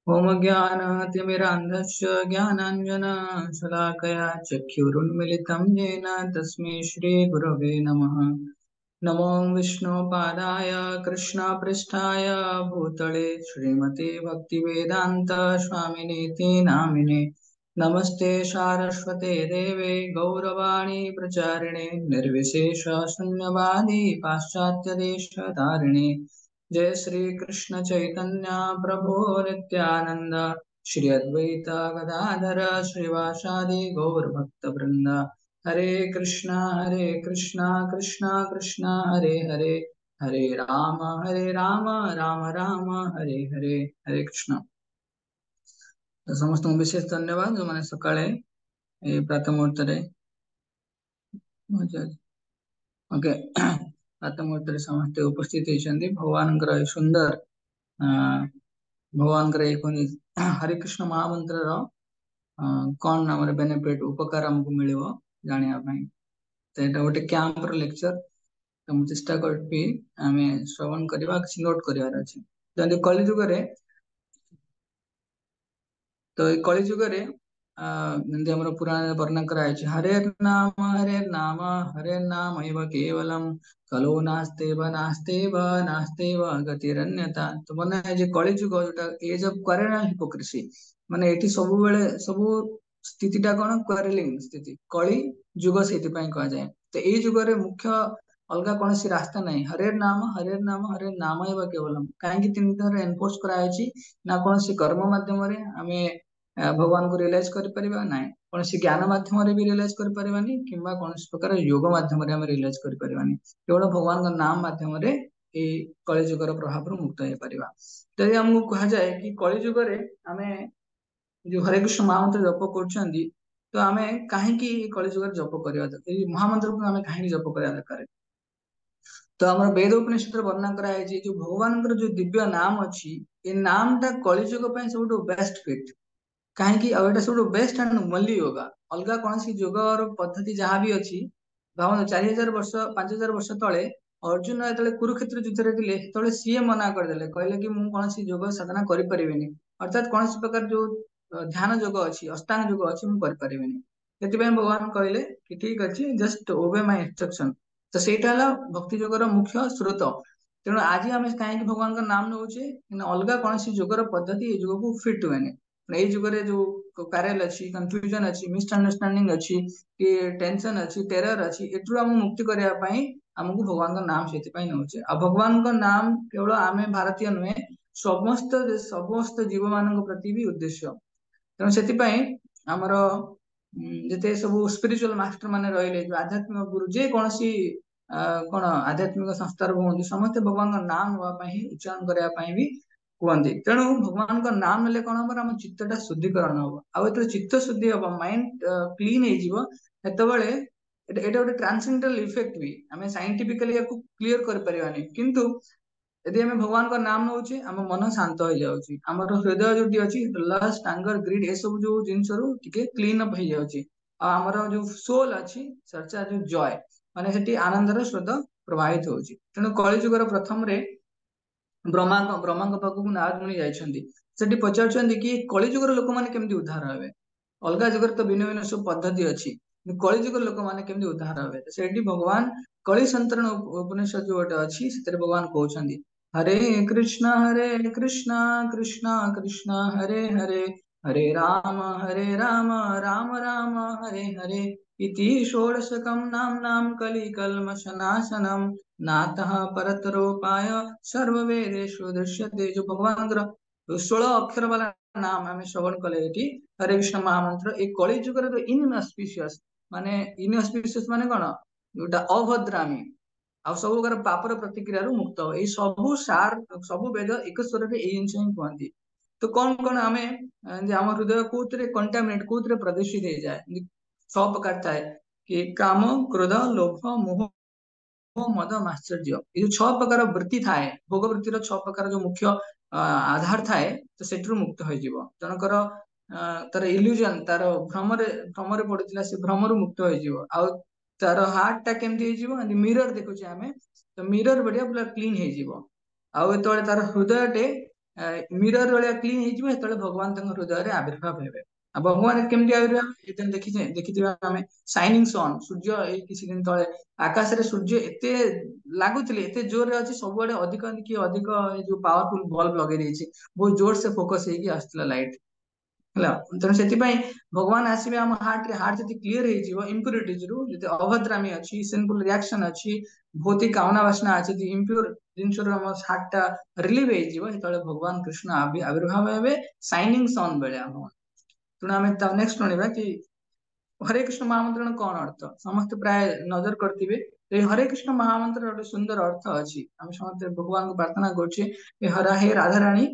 ओम ज्ञानतिमिरान्धस्य ज्ञानाञ्जनशलाकया चक्षुरुन्मिलितं येन तस्मै श्रीगुरवे नमः। नमो विष्णुपादाय कृष्णपृष्ठाय भूतले श्रीमते भक्तिवेदान्त स्वामिनीति नामिने। नमस्ते सारस्वते देवे गौरवाणी प्रचारिणे निर्विशेष शून्यवादी पाश्चात्यदेशधारिणे। जय श्री कृष्ण चैतन्य प्रभु नित्यानंद श्री अद्वैत गदाधर श्रीवासादि गौर भक्त वृंद। हरे कृष्णा कृष्णा कृष्णा हरे हरे, हरे राम राम राम हरे हरे। हरे कृष्ण। तो समस्त विशेष धन्यवाद जो मैंने सकाळे प्रातः मुहूर्त ओके प्रातः मुहूर्त समस्ते उपस्थित होती भगवान सुंदर भगवान हरे कृष्ण महामंत्र कौन नाम बेनिफिट उपकार आमको मिलिबो जानिया पई। तो एटा गोटे कैंप रो लेक्चर तो मु चेष्टा करबी आमे श्रवण करबा कि नोट करिवार अछि। जंदे कलि जुग रे तो ए कलि जुग रे जंदे हमर पुराण वर्णन कराय छै हरे नाम एव केवलम कलो नास्तेव गतिरन्यता। तो माने जे कलि जुग जोटा एज ऑफ क्वारेनल हिपोक्रेसी माने एठी सब बेले सब स्थितिटा कोन क्वारेलिंग स्थिति कलि जुग सेति पय कहा जाय। तो ए जुग रे मुख्य अलगा कोनसी रास्ता नहीं हरे नाम एव केवलम काहे कि तीन तरह एनफोर्स कराय छी ना कोनसी कर्म माध्यम रे हमें भगवान को रियलाइज कर परिबा नाही कौन ज्ञान माध्यम भी रियलाइज कर परिबानी किंबा कौन प्रकार योग माध्यम हम रियलाइज कर परिबानी केवल भगवान का नाम माध्यम रे ए कलि जुगर प्रभाव मुक्त हो पारिबा। तो ये हमको कहा जाए कि कलि जुग रे हमें जो हरे कृष्ण महामंत्र जप करछंदी तो आमे काहे कि कलि जुगर जप करबा ए महामंत्र को आमे काहे जप करबा दरकार। तो हमर वेद उपनिषद वर्णन कराय जे जो भगवान जो दिव्य नाम अछि ए नामटा कलि जुग पय सबटो बेस्ट फिट कहीं एटा सब बेस्ट एंड ओनली योगा अलग कौन सी योग और पद्धति जहाँ भी अच्छी भाव 4000 वर्ष 5000 वर्ष तले अर्जुन जो कुरुक्षेत्र युद्ध थे सी मना करदे कहले कि मुझे कौन सी योग साधना करें अर्थात कौन प्रकार जो ध्यान योग अच्छी अष्टांग योग अच्छी मुझे भगवान कहले कि ठीक अच्छे जस्ट ओबे माय इंस्ट्रक्शन। तो सेटा भक्ति योगर मुख्य स्रोत। तेणु आज आम कहीं भगवान का नाम नौचे अलग कौन सी योगर पद्धति युग को फिट हुए ए जुगरे जो पैरेल अच्छी कंफ्यूजन अच्छी मिसअंडरस्टैंडिंग अच्छी कि टेंशन अच्छी टेरर अच्छी एटू हम मुक्ति करने आमको भगवान का नाम से नौचे आ भगवान का नाम केवल आम भारतीय नुहे समस्त समस्त जीव मान प्रति भी उद्देश्य। तेणु से आमर जिते सब स्पिरिचुअल मास्टर माने रहिले जो आध्यात्मिक गुरु जे कौन सी कौन आध्यात्मिक संस्थार हूँ समस्ते भगवान का नाम नापी उच्चारण करने भी कहते। तेणु भगवान का नाम ले कौन हम आम चित्तटा शुद्धिकरण हम आते चित्त शुद्धि हम माइंड क्लीन होते एटा गोटे ट्रांसेंडेंटल इफेक्ट भी आम साइंटिफिकली या क्लियर कर पारिबानी किंतु यदि हमें भगवान का नाम नौचे आम मन शांत हो जाउची हमर हृदय जोटी अछि लस्ट एंगर ग्रीड ए सब जो जिंस रु टिके क्लीन अप हो जाउची आ हमर जो सोल अछि चर्चा जो जॉय माने सेठी आनंदर स्रोत प्रवाहित होउची। तेणु कलि जुगर प्रथम रे ब्रह्मा पाखक नारद मुनि जाइछन्ति सेठी पचारुछन्ति कि कलि जुगर लोक माने केमति उद्धार हेबे अलगा जुगर तो भिन्न भिन्न सब पद्धति अछि कलि जुगर लोक माने केमति उद्धार हेबे सेठी भगवान कलि संतरण उपनिषद जो गोटे अछि सेतरे भगवान कहउछन्ति हरे कृष्णा कृष्णा कृष्णा हरे हरे, हरे राम राम हरे हरे इति षोडशकं नाम कलिकल्मषनाशनम् नातः परतरोपाय सर्ववेदेषु दृश्यते। जो भगवान 16 अक्षर वाला नाम हमें श्रवण कले हरे कृष्ण महामंत्र एक कलि जुगर तो इनऑस्पिशियस माने इनऑस्पिशियस माने कौन जोटा अभद्रामी आ सब प्रकार पापर प्रतिक्रिया मुक्त हो सबू सार सबू वेद एक स्वर में यही जिन ही कहती। तो कौन कौन आम आम हृदय कौन कंटामिनेट कौन प्रदूषित हो जाए 6 प्रकार थाए कि काम क्रोध लोभ मोह मद माश्चर्य ये 6 प्रकार वृत्ति थाए भोग वृत्तिर 6 प्रकार जो मुख्य आधार थाए तो सेठू मुक्त हो जनकर तार इल्यूजन तार भ्रम पड़ता से भ्रम मुक्त हो तार हार्ट टा केमती मिरर देखुचे आम तो मिरर बढ़िया पूरा क्लीन हे जीवो आउ एतले तार हृदयटे मिरर वाला क्लीन हे जीवो एतले भगवान तंग हृदय रे आविर्भाव हेबे आ भगवान केमती आविर्भाव एतन देखिथिबा हमें शाइनिंग सन सूर्य ए किछि दिन तळे आकाश रे सूर्य एते लागुतले एते जोर रे अछि सबुआडे अधिक कि अधिक ए जो पावरफुल बल्ब लगे देछि बहुत जोर से फोकस हेकी आस्तला लाइट ହେଲା ତେଣୁ ସେଥିପାଇଁ ଭଗବାନ ଆସିବେ ଆମ ହାର୍ଟ ଯଦି କ୍ଲିୟର ହେଇଯିବ ଇମ୍ପ୍ୟୁରିଟିଜ ରୁ ଯଦି ଅଭଦ୍ରାମୀ ଅଛି ସିମ୍ପଲ ରିଆକ୍ସନ ଅଛି ଭୌତିକ କାମନା ବାସନା ଅଛି ଯଦି ଇମ୍ପ୍ୟୁର ଜିନିଷରୁ ଆମ ହାର୍ଟ ଟା ରିଲିଭ ହେଇଯିବ ସେତେବେଳେ ଭଗବାନ କୃଷ୍ଣ ଆବିର୍ଭାବ ହେବେ ସାଇନିଂ ସନ୍ ବେଳେ ଆମ ତେଣୁ ଆମେ ତା ନେକ୍ସଟ ଶୁଣିବା କି हरे कृष्ण महामंत्र कौन अर्थ समस्त प्राय नजर करथिबे ए हरे कृष्ण महामंत्र ଗୋଟେ ସୁନ୍ଦର ଅର୍ଥ ଅଛି ଆମେ ସମସ୍ତେ ଭଗବାନଙ୍କୁ ପ୍ରାର୍ଥନା କରୁଛେ ଏ ହରା ହେ ରାଧା ରାଣୀ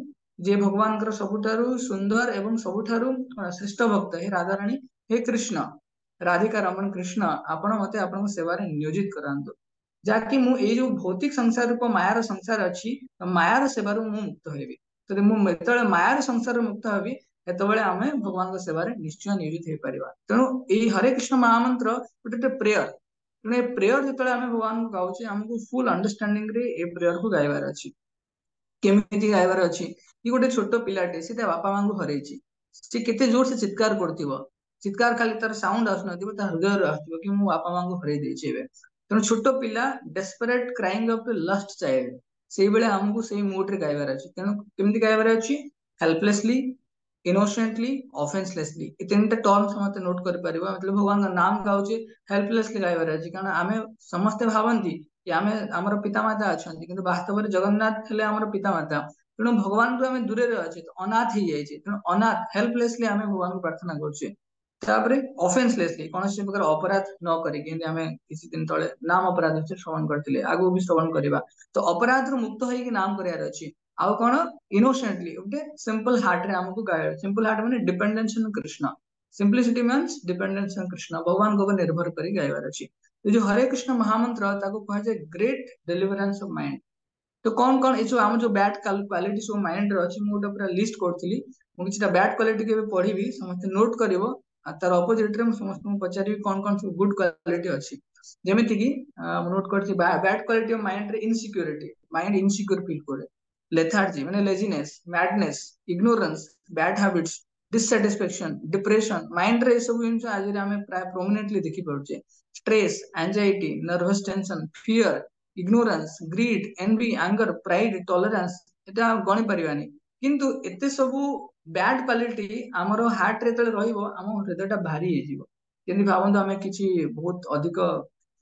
ଯେ ଭଗବାନଙ୍କର ସବୁଠାରୁ ସୁନ୍ଦର ଏବଂ ସବୁଠାରୁ ଶ୍ରେଷ୍ଠ ଭକ୍ତ ହେ ରାଧା ରାଣୀ ହେ କୃଷ୍ଣ ରାଧିକା ରମଣ କୃଷ୍ଣ ଆପଣ ମତେ ଆପଣଙ୍କ ସେବାରେ ନିୟୋଜିତ କରାନ୍ତୁ ଯାକି ମୁଁ ଏଇ ଯୋଉ ଭୌତିକ ସଂସାର ରୂପ ମାୟାର ସଂସାର ଅଛି ମାୟାର ସେବାରୁ ମୁଁ ମୁକ୍ତ ହେବି ଯଦି ମୁଁ ଯେତେବେଳେ ମାୟାର ସଂସାରରୁ ମୁକ୍ତ ହେବି ସେତେବେଳେ ଆମେ ଭଗବାନଙ୍କ ସେବାରେ ନିଶ୍ଚୟ ନିୟୋଜିତ ହେଇପାରିବା ତେଣୁ ଏଇ ହରେ କୃଷ୍ଣ ମହାମନ୍ତ୍ର ଗୋଟେ ପ୍ରେୟର ତେଣୁ ଏ ପ୍ରେୟର ଯେତେବେଳେ ଆମେ ଭଗବାନଙ୍କୁ ଗାଉଛେ ଆମକୁ ଫୁଲ ଅଣ୍ଡରଷ୍ଟାଣ୍ଡିଂ ରେ ଏ ପ୍ରେୟରକୁ ଗାଇବାର ଅଛି କେମିତି ଗାଇବାର ଅଛି କି ଗୋଟେ ଛୋଟ ପିଲାଟେ ସେ ତା ବାପା ମାଙ୍କୁ ହରେଇଛି ସେ କେତେ ଜୋର ସେ ଚିତ୍କାର କରୁଥିବ ଚିତ୍କାର ଖାଲି ତାର ସାଉଣ୍ଡ ଆସୁନଥିବ ତା ହୃଦୟରୁ ଆସୁଥିବ କି ମୁଁ ବାପା ମାଙ୍କୁ ହରେଇ ଦେଇଛି ଏବେ ତେଣୁ ଛୋଟ ପିଲା ଡେସ୍ପରେଟ କ୍ରାଇଙ୍ଗ ଅଫ ଏ ଲଷ୍ଟ ଚାଇଲ୍ଡ ସେଇଭଳିଆ ଆମକୁ ସେଇ ମୁଡ୍ ରେ ଗାଇବାର ଅଛି ତେଣୁ କେମିତି ଗାଇବାର ଅଛି ହେଲ୍ପଲେସଲି इनोसेंटली ऑफेंसलेसली ये तीनटा टर्म समस्त नोट कर परिबा मतलब भगवान का नाम गाउचे हेल्पलेसली गाइबार अछि कारण आमे समस्त भावंती कि आमे हमर पितामाता अछंती किंतु वास्तव रे जगन्नाथ हेले हमर पितामाता तेणु भगवान को आमे दूरे रे अछि तो अनाथ ही जाय छै तेणु अनाथ हेल्पलेसली आमे भगवान को प्रार्थना करछे तापरे ऑफेंसलेसली कोनोसी प्रकार अपराध न करी कि आमे किसी दिन तळे नाम अपराध से श्रवण करथिले आगु भी श्रवण करबा तो अपराध रु मुक्त होई कि नाम करियार अछि आउ कोन इनोसेंटली ओके सिंपल हार्ट रे हमको गाइड सिंपल हार्ट माने dependence on Krishna simplicity means dependence on Krishna भगवान को निर्भर करी गाइबार अछि तो जो हरे कृष्ण महामंत्र ताको कहा जाय ग्रेट डिलीवरेंस ऑफ माइंड तो कौन कौन जो आम जो बैड क्वालिटी सब माइंड रे अछि मु पूरा लिस्ट करथिली मु किछटा बैड क्वालिटी के पढिबी समस्त नोट करिवो आ तार ऑपोजिट रे मु समस्त मु पचारिबी कौन कौन सब गुड क्वालिटी अछि जेमिति कि नोट करछि बैड क्वालिटी ऑफ माइंड रे इनसिक्योरिटी माइंड इनसिक्योर फील करे लेथार्जी माने laziness madness ignorance bad habits dissatisfaction depression mind रे सब जिंस आज रे हमें प्राय प्रोमिनेंटली देखि पड़छे stress anxiety nervous tension fear ignorance greed envy anger pride tolerance एटा गणी परिबानी किंतु एते सब बैड क्वालिटी हमर हार्ट रे तळे रहिबो हम हृदयटा भारी हे जीवो जेनि भावंत हमें किछि बहुत अधिक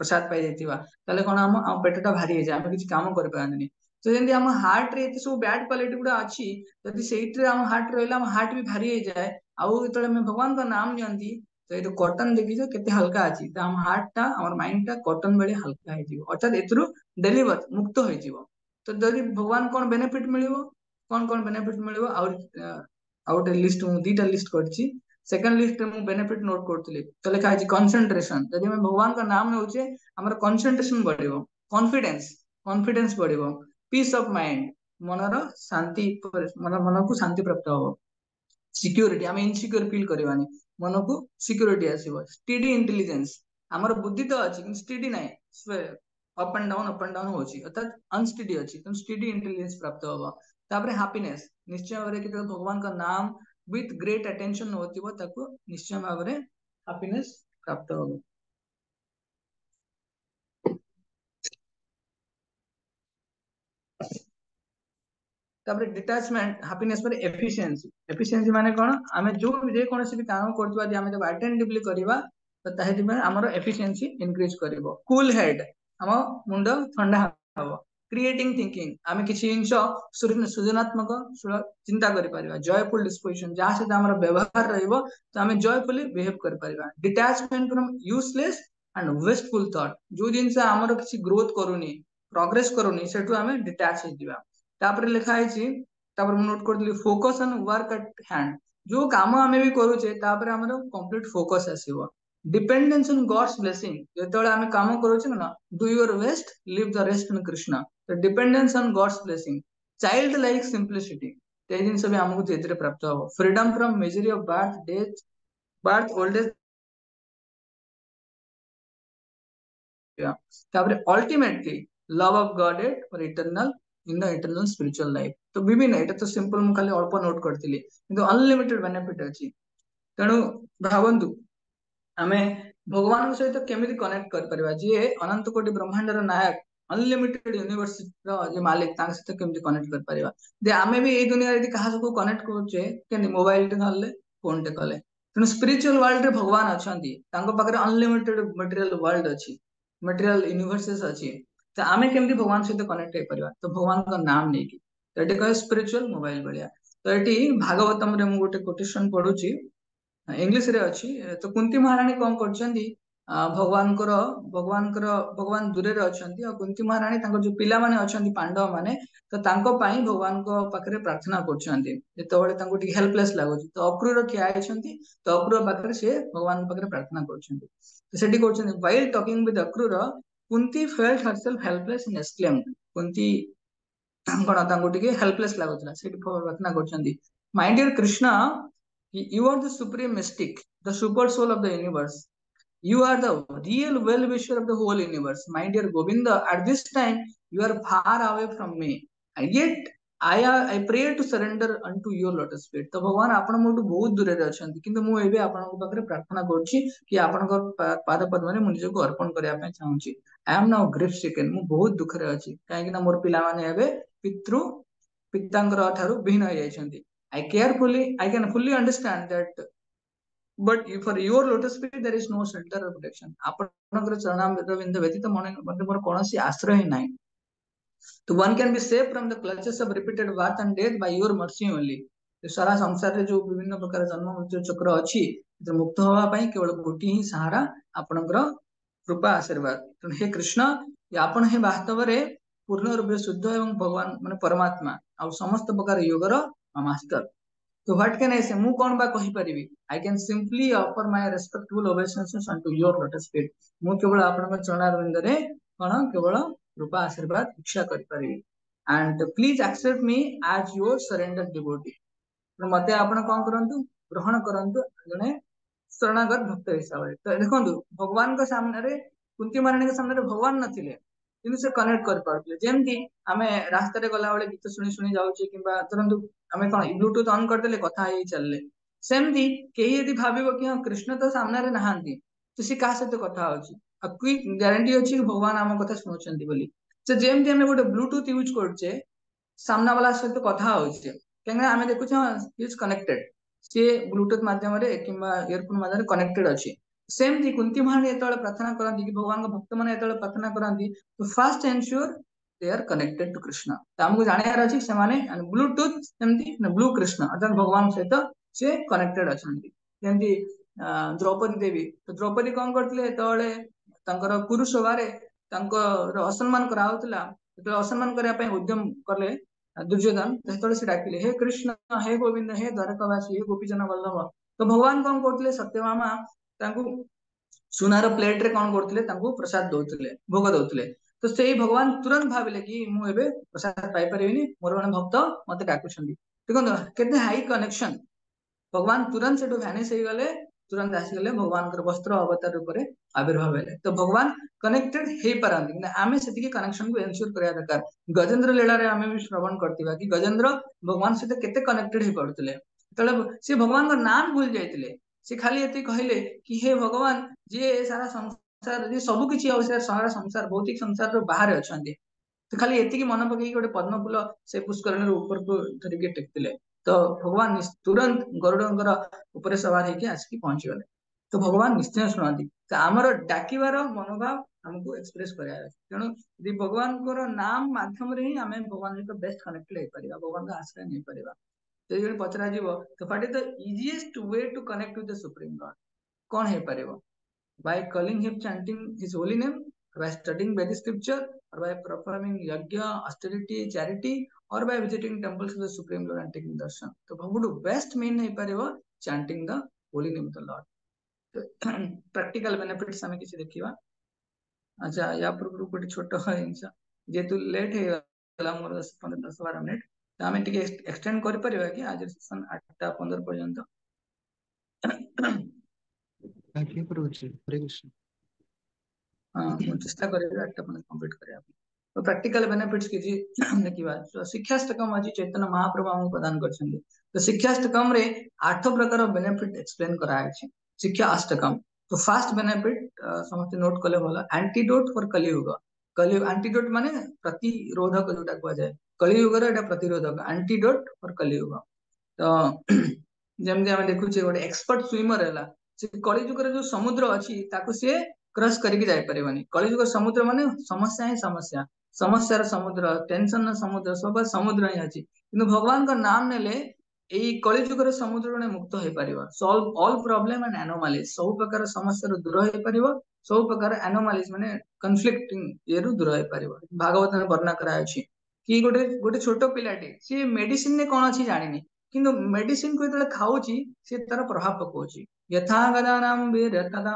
प्रसाद पाई देतिबा ताले कोन हम पेटटा भारी हे जाय हम किछि काम कर पानी तो जेंति हम हार्ट रे एते सब बैड क्वालिटी गुडा अछि जदि सेइट्रे हम हार्ट रहला हम हार्ट भी भारी हे जाय आउ तळे हम भगवान का नाम जानती तो ये कॉटन देखी जो केते हल्का अछि त हम हार्ट टा हमर माइंड टा कॉटन बेले हल्का हे जीवो अर्थात एतरु डेलीवर मुक्त हो जीवो तो जदि भगवान कोन बेनिफिट मिलिवो कोन बेनिफिट मिलिवो आउट लिस्ट मु दीटा लिस्ट करछि सेकंड लिस्ट में मु बेनिफिट नोट करथले तो लिखा है कंसंट्रेशन जदि हम भगवान का नाम नउचे हमर कंसंट्रेशन बढ़िवो कॉन्फिडेंस बढ़िवो पीस ऑफ माइंड मनर शांति मन को शांति प्राप्त हो सिक्योरिटी आम इनसिक्योर फील करवानी मन को सिक्योरिटी आसो स्टडी इंटेलिजेंस आमर बुद्धि तो अच्छी स्टडी ना अप एंड डाउन होची अर्थात अनस्टडी अच्छी तो स्टडी इंटेलिजेंस प्राप्त हम तापर हैप्पीनेस निश्चय भाव में भगवान का नाम विथ ग्रेट अटेंशन होतिबो ताको निश्चय भाव में हैप्पीनेस प्राप्त हम तापर डिटैचमेंट हैप्पीनेस पर एफिशिएंसी माने कोन आमे जो जे कोनोसी भी काम करतबा जे आमे जब अटेंटिवली करबा तो ताहेति में हमर एफिशिएंसी इंक्रीज करबो कूल हेड हम मुंड ठंडा हबो क्रिएटिंग थिंकिंग आमे किछि इंसो सृजनात्मक चिंता करि परिबा जॉयफुल डिस्पोजिशन जा से हमर व्यवहार रहइबो तो आमे जॉयफुली बिहेव कर परिबा detachment from useless and wasteful thought जो दिन से हमर किछि ग्रोथ करूनी प्रोग्रेस करूनी सेटु आमे डिटैच हो जिबा तापर लिखा है तापर नोट कर focus on work at hand जो काम आमे भी करूचे तापर हमर कंप्लीट फोकस आसीबो डिपेंडेंस ऑन गॉड्स ब्लेसिंग जेतोळे आमे काम करूचे ना do your best leave the rest in Krishna तो dependence on God's blessing child like simplicity ते दिन सब हमको जेतरे प्राप्त हो freedom from misery of birth old age तापर ultimately love of godhead for eternal in the eternal spiritual life। तो विभिन्न एटा तो सिंपल मु खाली अल्प नोट करथिली किंतु अनलिमिटेड बेनिफिट अछि। तेणु भावन्तु आमे भगवान सहित केमिति कनेक्ट कर परिबा जे अनंत कोटि ब्रह्मांडर नायक अनलिमिटेड यूनिवर्स रो जे मालिक तांग सहित केमिति कनेक्ट कर परिबा। दे आमे भी ए दुनिया रे कहा को कनेक्ट करछे केनि मोबाइल टे धरले फोन टे कले। तेणु स्पिरिचुअल वर्ल्ड रे भगवान अछंती तांको पाखरे अनलिमिटेड मटेरियल वर्ल्ड अछि मटेरियल यूनिवर्सेस अछि। तो आमे केमिति भगवान सहित कनेक्ट हे परिबा तो भगवान का नाम नै कि तो एटे कहे स्पिरिचुअल मोबाइल बलिया। तो एटी भागवतम रे मु गोटे कोटेशन पढुची इंग्लिश रे अछि। तो कुंती महारानी कौन करछंती भगवान भगवान दूरे रे अछंती और कुंती महारानी तांको जो पिला माने अछंती पांडव माने तो तांको पाई भगवान को पाखरे प्रार्थना करछंती जेतोबळे तांको टी हेल्पलेस लागोची तो अक्रूर ठिया आइछंती तो अक्रूर पाखरे से भगवान पाखरे प्रार्थना करछंती। तो सेठी करछंती while talking with Akrura Kunti felt herself helpless in exclaimed Kunti कण तांको टी हेल्पलेस लागोतला सेठी प्रार्थना करछंती my dear Krishna you are the supreme mystic the super soul of the universe। You are the real well-wisher of the whole universe, my dear Govinda. At this time, you are far away from me, and yet I pray to surrender unto your lotus feet। तो भगवान आपण मोटू बहुत दूर रे अछंती किंतु मु एबे आपण को पाखरे प्रार्थना करछि कि आपण को पाद पद्म रे मु निज को अर्पण करिया पय चाहूछि। I am now grief stricken मु बहुत दुख रे अछि काहे कि ना मोर पिला माने एबे पितांकर ठारू भिन्न हो जाइछंती। I can fully understand that, but for your lotus feet there is no shelter or protection। ଆପଣଙ୍କର ଚରଣାରବିନ୍ଦ ବ୍ୟତୀତ ମତେ ମୋର କୌଣସି ଆଶ୍ରୟ ହିଁ ନାହିଁ। तो one can be saved from the clutches of repeated birth and death by your mercy only। सारा संसार रे जो विभिन्न प्रकार जन्म मृत्यु चक्र अछि तो मुक्त होवा पई केवल गोटी ही सहारा आपनकर कृपा आशीर्वाद। तो हे कृष्ण आपण हे वास्तव रे पूर्ण रूप शुद्ध एवं भगवान माने परमात्मा आ समस्त प्रकार योगर मास्टर। तो व्हाट कैन आई से मु कोन बा कहि परिबी I can simply offer my respectful obeisances unto your lotus feet. मु केवल आपन चरणारविंद रे कोन केवल कृपा आशीर्वाद इच्छा करि परिबी and please accept me as your surrender devotee. तो मते आपण कोन करंतु ग्रहण करंतु जने शरणागत भक्त हिसाब रे। तो देखंतु भगवान के सामने रे कुंती महारानी के सामने रे भगवान नथिले किंतु से कनेक्ट कर पारले। जेमती आमे रास्ता रे गला बेले गीत सुनी सुनी जाउची किबा तुरंत आमे कोन ब्लूटूथ ऑन कर देले कथा ही चलले सेमती केही यदि भाबिबो कि हां कृष्ण तो सामने रे नहांती तो से का सहित कथा होची आ कोई गारंटी अछि कि भगवान आम कथा सुनुचंती बोली। से जेमती आमे गोटे ब्लूटूथ यूज करछे सामना वाला सहित कथा होचे केना आमे देखु छ इज कनेक्टेड से ब्लूटूथ माध्यम रे किबा इयरफोन माध्यम रे कनेक्टेड अछि। सेमती कुंती महारानी एतळे प्रार्थना करंती कि भगवान के भक्त माने एतळे प्रार्थना करंती तो first ensure they are connected to Krishna. तो हमको जानियार अछि से माने ब्लूटूथ सेमती ब्लू कृष्ण अर्थात भगवान सहित से कनेक्टेड अछंती। जेमती द्रौपदी देवी तो द्रौपदी कोन करथिले एतळे तांकर कुरु सभारे तांकर असम्मान करा होतला तो असम्मान करिया पय उद्यम करले दुर्योधन तेतळे से डाकिले हे कृष्ण हे गोविंद हे द्वारकावासी हे गोपीजन वल्लभ। तो भगवान कोन करथिले सत्यभामा तांकू सुनार प्लेट रे कोन करथिले तांकू प्रसाद दउथिले भोग दउथिले। तो सेही भगवान तुरंत भाबिले कि मु एबे प्रसाद पाई परिबिनी मोर माने भक्त मते डाकुछंती। देखो केते हाई कनेक्शन भगवान तुरंत से भैनिश हो गले तुरंत आसी गले भगवान वस्त्र अवतार रूप में आविर्भाव हेले। तो भगवान कनेक्टेड हे पारंती आमे सेतिकी कनेक्शन को एंश्योर करिया दरकार। गजेंद्र लीला रे आमे भी श्रवण करतिबा कि गजेंद्र भगवान सहित केते कनेक्टेड हे पड़ुतले तले से भगवान का नाम भूल जाइतिले से खाली एते कहले कि हे भगवान जे सारा संसार जे सब किछि अवसर सारा संसार भौतिक संसार रो बाहर अछंती तो खाली एति की मन पकई गोटे पद्म फूल से पुष्करणी ऊपर को धरिके टेकतिले तो भगवान तुरंत गरुडंकर ऊपर सवार होके आसिक पहुंची गले। तो भगवान निश्चय शुणती तो आमर डाकिबार मनोभाव हमको एक्सप्रेस कराया तेणु यदि भगवान को नाम माध्यम रे ही आमे भगवान सहित बेस्ट कनेक्टेड हो परिबा भगवान का आश्रय नहीं परिबा। तो ये पचरा जीव तो what is the easiest way to connect with the supreme God कौन है परिबा by calling him chanting his holy name by studying Vedic scripture or by performing yajna austerity charity or by visiting temples of the supreme lord and taking darshan। तो बहुड best mean नहीं परिबा chanting the holy name of the lord। Practical benefits हमें किसी देखिबा। अच्छा या पूर्व गोटे छोट जिनस जेतु लेट हे गला मोर 10-12 मिनिट तो हमें टिके एक्सटेंड कर परिबा कि आज सेशन 8:15 पर्यंत। आज्ञा प्रभु जी हरे कृष्ण। हाँ चेष्टा करेगा 8:15 कंप्लीट करें। प्रैक्टिकल बेनिफिट्स किछि देखिबा। तो शिक्षाष्टकम अछि चैतन्य महाप्रभु हमको प्रदान करछन्ती। तो शिक्षाष्टकम रे 8 प्रकार बेनिफिट एक्सप्लेन करा अछि शिक्षा अष्टकम। तो फर्स्ट बेनिफिट समस्त नोट कले भला antidote for Kaliyug. Kaliyug antidote माने प्रतिरोधक जोटा को जाय कलियुग रे एटा प्रतिरोधक एंटीडोट फॉर कलियुग। तो जेमति हम देखु छे गोटे एक्सपर्ट स्विमर हैला से कलियुग रे जो समुद्र अछि ताको से क्रॉस करके जाय परबनी। कलियुग समुद्र माने समस्या ही समस्या समस्यार समुद्र टेंशन समुद्र सब समुद्र ही अछि किंतु भगवान का नाम नेले एई कलियुग रे समुद्र ने मुक्त होई परिबा। Solve all problem and anomalies सब प्रकार समस्या रो दूर होई परिबा। सब प्रकार एनोमलीज माने कन्फ्लिक्टिंग ये रो दूर होई परिबा। भागवत में वर्णना करा अछि कि गोटे गोटे छोटो पिलाटे से मेडिसिन ने कोन अछि जानिनी किंतु मेडिसिन को जतले खाउची से तार प्रभाव पकोची। यथा गदानाम वीर तदा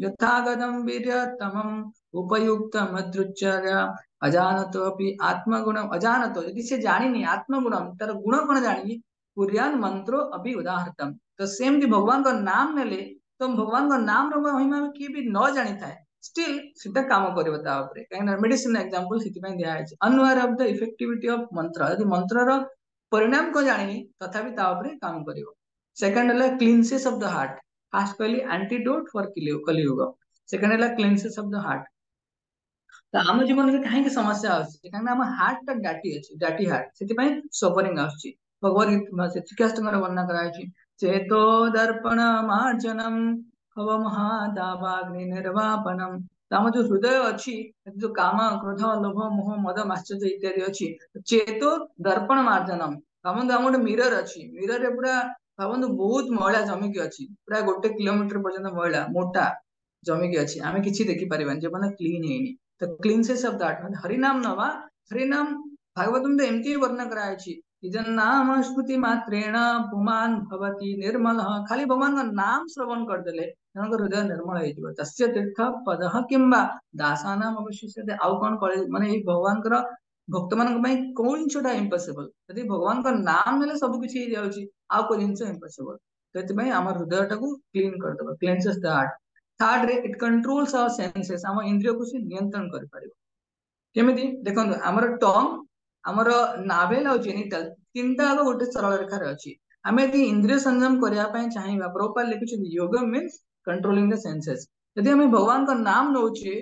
यथा गदम वीर्यतमम उपयुक्त मद्रुच्चर्य अजानतो अपि आत्मगुणम अजानतो यदि से जानिनी आत्मगुणम तार गुण कोन जानिनी पुर्यान मंत्रो अभी उदाहृतम। तो सेम कि भगवान का नाम नेले तो भगवान का नाम रो महिमा में की भी न जानि थाए स्टिल सेटा काम करिवो ता ऊपर काहे मेडिसिन एग्जांपल सिति पय दिया है unaware of the effectivity of मंत्र यदि मंत्र रो परिणाम को जानिनी तथापि ता ऊपर काम करिवो। सेकंड हला क्लींसेस ऑफ द हार्ट। फर्स्ट कहली एंटीडोट फॉर कलियुग। सेकंड हला क्लींसेस ऑफ द हार्ट। तो आम जीवन में कहीं समस्या आछि कारण हम हार्ट ता डाटी अछि डाटी हार्ट सेति पय सफरिंग आछि। भगवत गीता से शिक्षाष्टक में वर्णना करा अछि चेतो दर्पण मार्जनम हव महादावाग्नि निर्वापनम। हम जो हृदय अछि जो काम क्रोध लोभ मोह मद माश्चर्य इत्यादि अछि चेतो दर्पण मार्जनम। हम गोटे मिरर अछि मिरर रे पूरा भावନ୍ତୁ बहुत मैला जमिकी अछि पूरा 1 किलोमीटर पर्यंत मैला मोटा जमिकी अछि आमे किछि देखि परिबान जे माने क्लीन हेनी। तो क्लीनसेस ऑफ दैट माने हरिनाम नवा हरिनाम भागवतम में एमती वर्णना करा अछि इदं नाम स्मृति मात्रेण पुमान भवति निर्मल। खाली भगवान का नाम श्रवण कर देले जन हृदय निर्मल हो जिवो तस्य तीर्थ पदः किंबा दासानाम अवशिष्यते। आउ कोन करे माने ई भगवान कर भक्त मान पय कोन छोटा इम्पॉसिबल यदि भगवान का नाम लेले सब किछि हो जाउची आउ को जिंस इम्पॉसिबल। तो पय हमर हृदय टाको क्लीन कर देबो क्लींसेस द हार्ट। थर्ड रे इट कंट्रोल्स आवर सेंसेस हम इंद्रिय को से नियंत्रण कर परिबो केमिति देखो हमर टंग हमर नाभेल और जेनिटल तीनटा आग गोटे सरल रेखा रे अछि। हमें यदि इंद्रिय संयम करिया पय चाहिबा प्रॉपर लिखुछ योग मींस कंट्रोलिंग द सेंसेस। यदि हम भगवान का नाम नउचे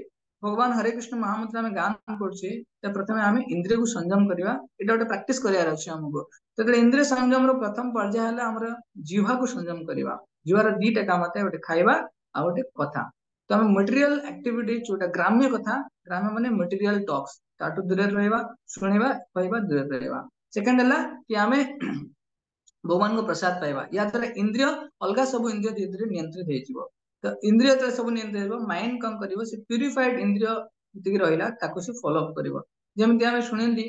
भगवान हरे कृष्ण महामंत्र में गान करछे त प्रथमे हम इंद्रिय को संयम करिवा एटा गोटे प्रैक्टिस करियार अछि हमको। तो इंद्रिय संयम रो प्रथम पर्याय हला हमर जीवा को संयम करिवा। जीवार दीटा काम होता है गोटे खाइबा आ गोटे कथा। तो हम मटेरियल एक्टिविटी जोटा ग्राम्य कथा ग्राम्य माने मटेरियल टॉक्स ताटू दूर रहइबा सुनिबा कहइबा दूर रहइबा। सेकंड हला कि हमें भगवान को प्रसाद पाइबा या द्वारा इंद्रिय अलगा सब इंद्रिय धीरे धीरे नियंत्रित हो जिवो। तो इंद्रिय तो सब नियंत्रित हो माइंड कम करिवो से प्यूरिफाइड इंद्रिय जति रहिला ताको से फॉलो अप करिवो। जेमति हमें सुनिंदी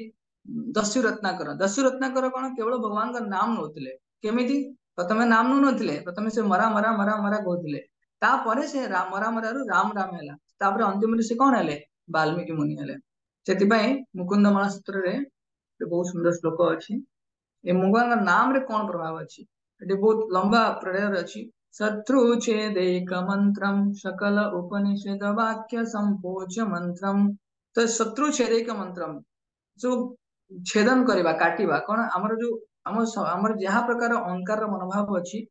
दस्यु रत्नाकर कोन केवल भगवान का नाम नउतले केमिति प्रथमे नाम नउतले प्रथमे से मरा मरा मरा मरा कहउतले तापरे से राम मरा मरा रु राम राम हैला तापरे अंतिम से कोन हेले वाल्मीकि मुनि हेले। सेति पय मुकुंद माला सूत्र रे बहुत सुंदर श्लोक अछि ए भगवान का नाम रे कोन प्रभाव अछि एटी बहुत लंबा प्रेयर अछि। शत्रु छेदेक मंत्रम सकल उपनिषद वाक्य संपोच मंत्रम। तो शत्रु छेदेक मंत्रम जो छेदन करवा काटिबा कोन हमर जो हमर जहा प्रकार अहंकार मनोभाव अछि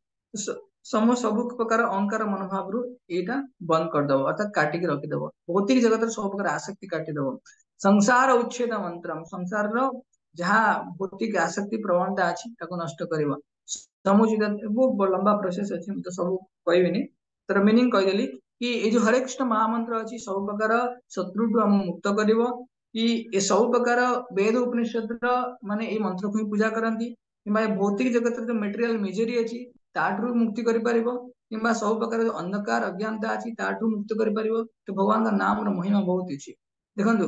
सम सब प्रकार अहंकार मनोभाव रु एटा बंद कर दबो अर्थात काटी के रखि दबो। भौतिक जगत रे सब प्रकार आसक्ति काटी दबो। संसार उच्छेद मंत्रम संसार रो जहा भौतिक आसक्ति प्रवणता अछि ताको नष्ट करबो। समुचित बहुत लंबा प्रोसेस अछि हम तो सब कहबिनी तर मीनिंग कह देली कि ए जो हरे कृष्ण महामंत्र अछि सब प्रकार शत्रु को हम मुक्त करबो कि ए सब प्रकार वेद उपनिषद माने ए मंत्र को पूजा करंती कि भौतिक जगत जो मटेरियल मिजरी अछि ताठू मुक्ति करि परिबो किंबा सब प्रकार जो अंधकार अज्ञानता अछि ताठू मुक्त करि परिबो। तो भगवान का नाम रो महिमा बहुत अछि देखंतु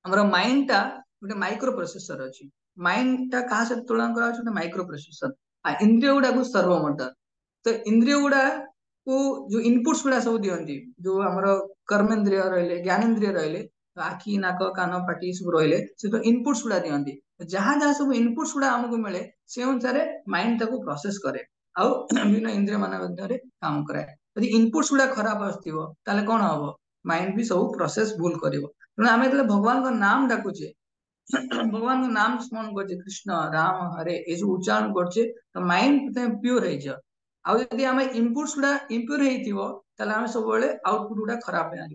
हमर माइंड ता गोटे माइक्रो प्रोसेसर अछि माइंड ता कहा से तुलना करा अछि माइक्रो प्रोसेसर आ इंद्रिय गुडा को सर्वो मोटर। तो इंद्रिय गुडा को जो इनपुट्स गुडा सब दियंती जो हमर कर्मेंद्रिय रहले ज्ञानेंद्रिय रहले आखि नाक कान पाटी सब रहले से तो इनपुट्स गुडा दियंती जहां जहां सब इनपुट्स गुडा हमको मिले से अनुसार माइंड ताको प्रोसेस करे आ विभिन्न इंद्रिय मान मध्यरे काम करे। यदि इनपुट्स गुडा खराब आस्तिबो ताले कोन हबो माइंड भी सब प्रोसेस भूल करिवो। तेणु आम जो भगवान का नाम डाकुचे भगवान का नाम स्मरण करछे कृष्ण राम हरे ए जो उच्चारण करछे तो माइंड प्योर हो जाए आउ जदि आम इनपुट्स गुडा इम्प्योर होइथिबो ताले आम सब बेले आउटपुट गुडा खराब है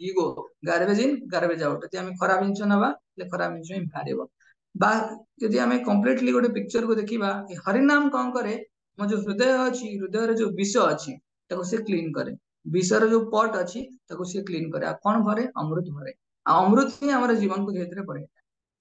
ego garbage in garbage out जदि आम खराब जिंस नबा ले खराब जिंस ही बाहरिबो बा जदि आम कंप्लीटली गोटे पिक्चर को देखिबा हरिनाम कौन करे मो जो हृदय अछि हृदय रे जो विष अछि ताको से क्लीन करे विषर जो पट अछि ताको से क्लीन करे आ कोन भरे अमृत भरे आ अमृत ही हमर जीवन को धीरे धीरे बढ़े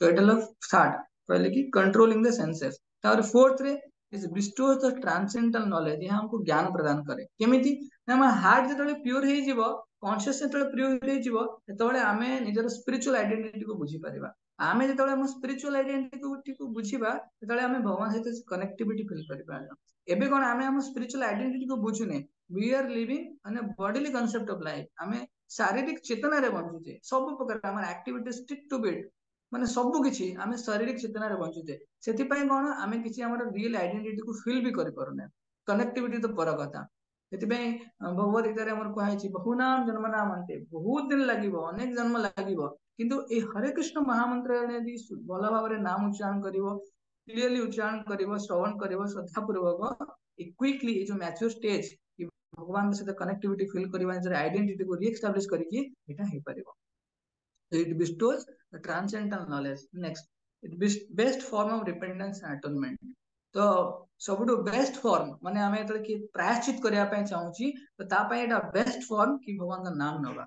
तो एटा स्टार्ट कहले कि कंट्रोलिंग द सेंसेस तापर फोर्थ रे इज बिस्टोज द ट्रांसेंडेंटल नॉलेज यह हमको ज्ञान प्रदान करे केमिति हम हार्ट जतले प्योर हे जीवो कॉन्शियस जतले प्योर हे जीवो ततले आमे निजर स्पिरिचुअल आइडेंटिटी को बुझी परिबा आमे जतले हम स्पिरिचुअल आइडेंटिटी को बुझीबा ततले आमे भगवान सहित कनेक्टिविटी फील करिबा एबे कोन आमे हम स्पिरिचुअल आइडेंटिटी को बुझुने we are living on bodily concept of life आमे शारीरिक चेतना रे बंचुचे सब प्रकार हमर एक्टिविटी स्टिक टू बिट माने सब किछि आमे शारीरिक चेतना रे बंचुचे सेति पय कोन आमे किछि हमर रियल आइडेंटिटी को फील भी करि परने कनेक्टिविटी तो पर कथा सेति पय भगवत गीता रे हमर कहै छि बहुनाम जन्मनाम अन्ते बहुत दिन लागिवो अनेक जन्म लागिवो किंतु ए हरे कृष्ण महामंत्र यदि भल भाव रे नाम उच्चारण करिवो क्लियरली उच्चारण करिवो श्रवण करिवो श्रद्धा पूर्वक क्विकली जो मैच्योर स्टेज भगवान के साथ कनेक्टिविटी फील करबा जरे आइडेंटिटी को re-establish करिकि Etah hey परिवो it bestows the transcendental knowledge next it best form of repentance and atonement तो सबुठु बेस्ट फॉर्म माने आमे एतले कि प्रायश्चित करिया पय चाहूची तो ता पय एटा बेस्ट फॉर्म कि भगवान का नाम नबा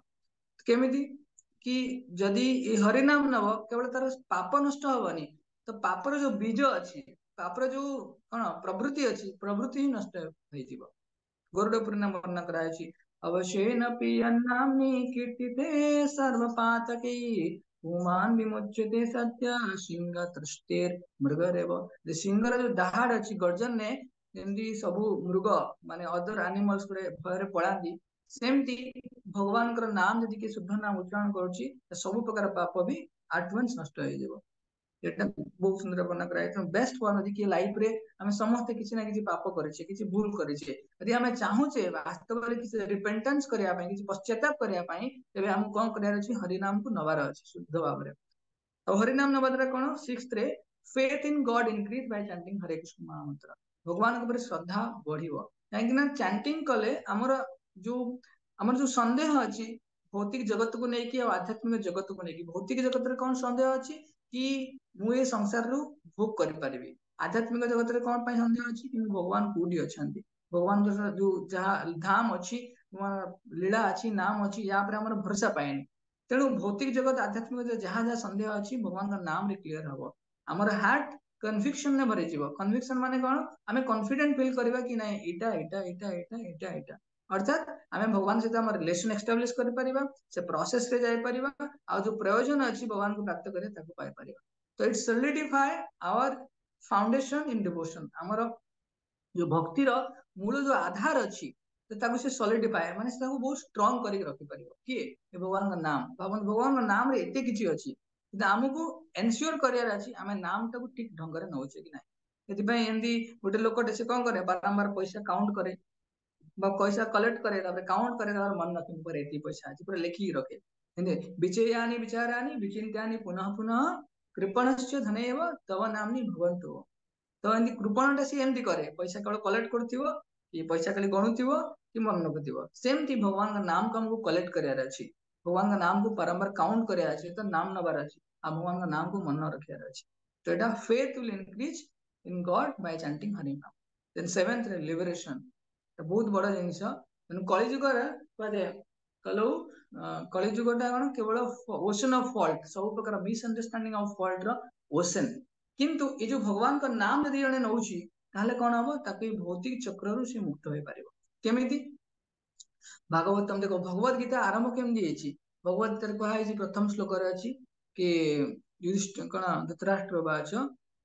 केमिति कि जदि ए हरि नाम नब केवल तार पाप नष्ट हबनी तो पापर जो बीज अछि पापर जो कोन प्रवृत्ति अछि प्रवृत्ति ही नष्ट होई जीव गरुड़ पुराण वर्णन करायछि अवशेन पियन्नाम्नि कीर्तिते सर्वपातकै पुमान् विमुच्यते सत्य सिंह तृष्टेर मृगरेव जे सिंहर जो दहाड़ अछि गर्जन ने जेमती सबु मृग माने अदर एनिमल्स गुडे भୟରେ पळांदी सेमती भगवान कर नाम जदि के शुद्ध नाम उच्चारण करूची सब प्रकार पाप भी एट वंस नष्ट हो जेबो एटा बहुत सुंदर वर्णन कराय बेस्ट फॉर्म यदि कि लाइफ रे हमें समस्त किसी ना किसी पाप करिछे किसी भूल करिछे यदि हमें चाहूचे वास्तव में किसी रिपेंटेंस करिया पई किसी पश्चाताप करिया पई तबे हम कोन करिया अछि हरि नाम को नवार अछि शुद्ध भाव रे तो हरि नाम नवाद्रा कोन सिक्स्थ रे faith in God increase by chanting Hare Krishna महामंत्र भगवान के ऊपर श्रद्धा बढ़िवो काहे ना चैंटिंग कले हमर जो संदेह अछि भौतिक जगत को नेकी और आध्यात्मिक जगत को नेकी भौतिक जगत रे कोन संदेह अछि कि मु ए संसार रु भोग करि परिबी आध्यात्मिक जगत रे कोन पय संदेह अछि कि भगवान कोडी अछंती भगवान के जो जहा धाम अछि लीला अछि नाम अछि या पर हमर भरोसा पाएनी तेणु भौतिक जगत आध्यात्मिक जहाँ जहाँ संदेह अछि भगवान का नाम रे क्लियर हबो हमर हार्ट कन्विक्शन ने भरे जीवो कन्विक्शन माने कोन हमें कॉन्फिडेंट फील करबा कि नै एटा अर्थात आमे भगवान सहित हमर रिलेशन एस्टैब्लिश करि परिबा से प्रोसेस रे जाय परिबा आ जो प्रयोजन अछि भगवान को प्राप्त करे ताको पाई परिबा तो it solidify our foundation in devotion हमर जो भक्ति रो मूल जो आधार अछि तो ताको से सॉलिडिफाई माने ताको बहुत स्ट्रांग करि रखि परिबो कि ए भगवान का नाम भगवान का नाम रे एते किछि अछि कि हमको एन्श्योर करियार अछि आमे नाम ताको ठीक ढंग रे नउचे कि नै एति पय एंदी गोटे लोकटे से कोन करे बारंबार पैसा काउंट करे पैसा कलेक्ट करे काउंट करे मन नथिंग पर एति पैसा अछि पूरा लेखि रखे विचयानि विचारानि विचिन्त्यानि पुनः पुनः कृपणश्च धनेव तव नामनि भवन्तु तो एंदी कृपणटा सी एंदी करे पैसा केवल कलेक्ट करथिवो कि पैसा खाली गणुथिवो कि मन रखुथिवो सेमती भगवान का नाम को हमको कलेक्ट करियार अछि भगवान का नाम को बारंबार काउंट करियार अछि तो नाम नबार अछि आ भगवान का नाम को मन रखियार अछि तो एटा faith will increase in God bye chanting Hari नाम देन सेवेंथ लिबरेशन बहुत बड़ जिनिस कली जुग कहलु कली जुगटा कौन केवल ओशन ऑफ फॉल्ट सब प्रकार मिसअंडरस्टैंडिंग ऑफ फॉल्ट रो ओशन किंतु ये जो भगवान का नाम यदि जने नउची ताले कोन हबो ताके भौतिक चक्र रु से मुक्त होई परिबो केमिति भागवतम देखो भगवत गीता आरंभ केमि हेची भगवत गीता कहा है प्रथम श्लोक रे अछि कि युधिष्ठिर कोन धृतराष्ट्र बाच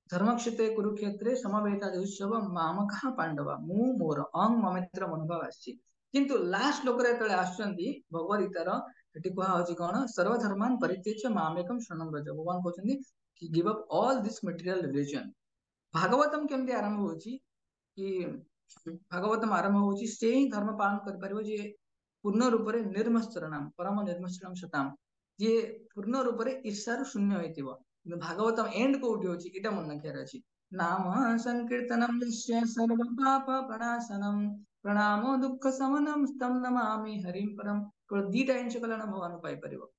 धर्मक्षेत्रे कुरुक्षेत्रे समवेता उत्सव मामका पांडवा मु मोर अंग ममित्र मनोभाव आछि किंतु लास्ट श्लोक रे तळे आछंती भगवत गीतार एटी कहा होची कोन सर्वधर्मान परित्यज्य मामेकम शरणं व्रज भगवान कहउछंती कि give up all this material religion Bhagavatam केमती आरंभ होची कि भागवतम आरंभ होची से ही धर्म पालन कर परिबो जे पूर्ण रूप रे निर्मत्सरणम परम निर्मत्सरणम सताम जे पूर्ण रूप से ईर्षार शून्य होइतिबो भागवतम एंड कोठी होची एटा मन रखियार अछि नाम संकीर्तनम यस्य सर्व पाप प्रणाशनम प्रणामो दुख समनम तम नमामि हरिम परम तो दीटा इंच कल्याण भगवान पाई परिबो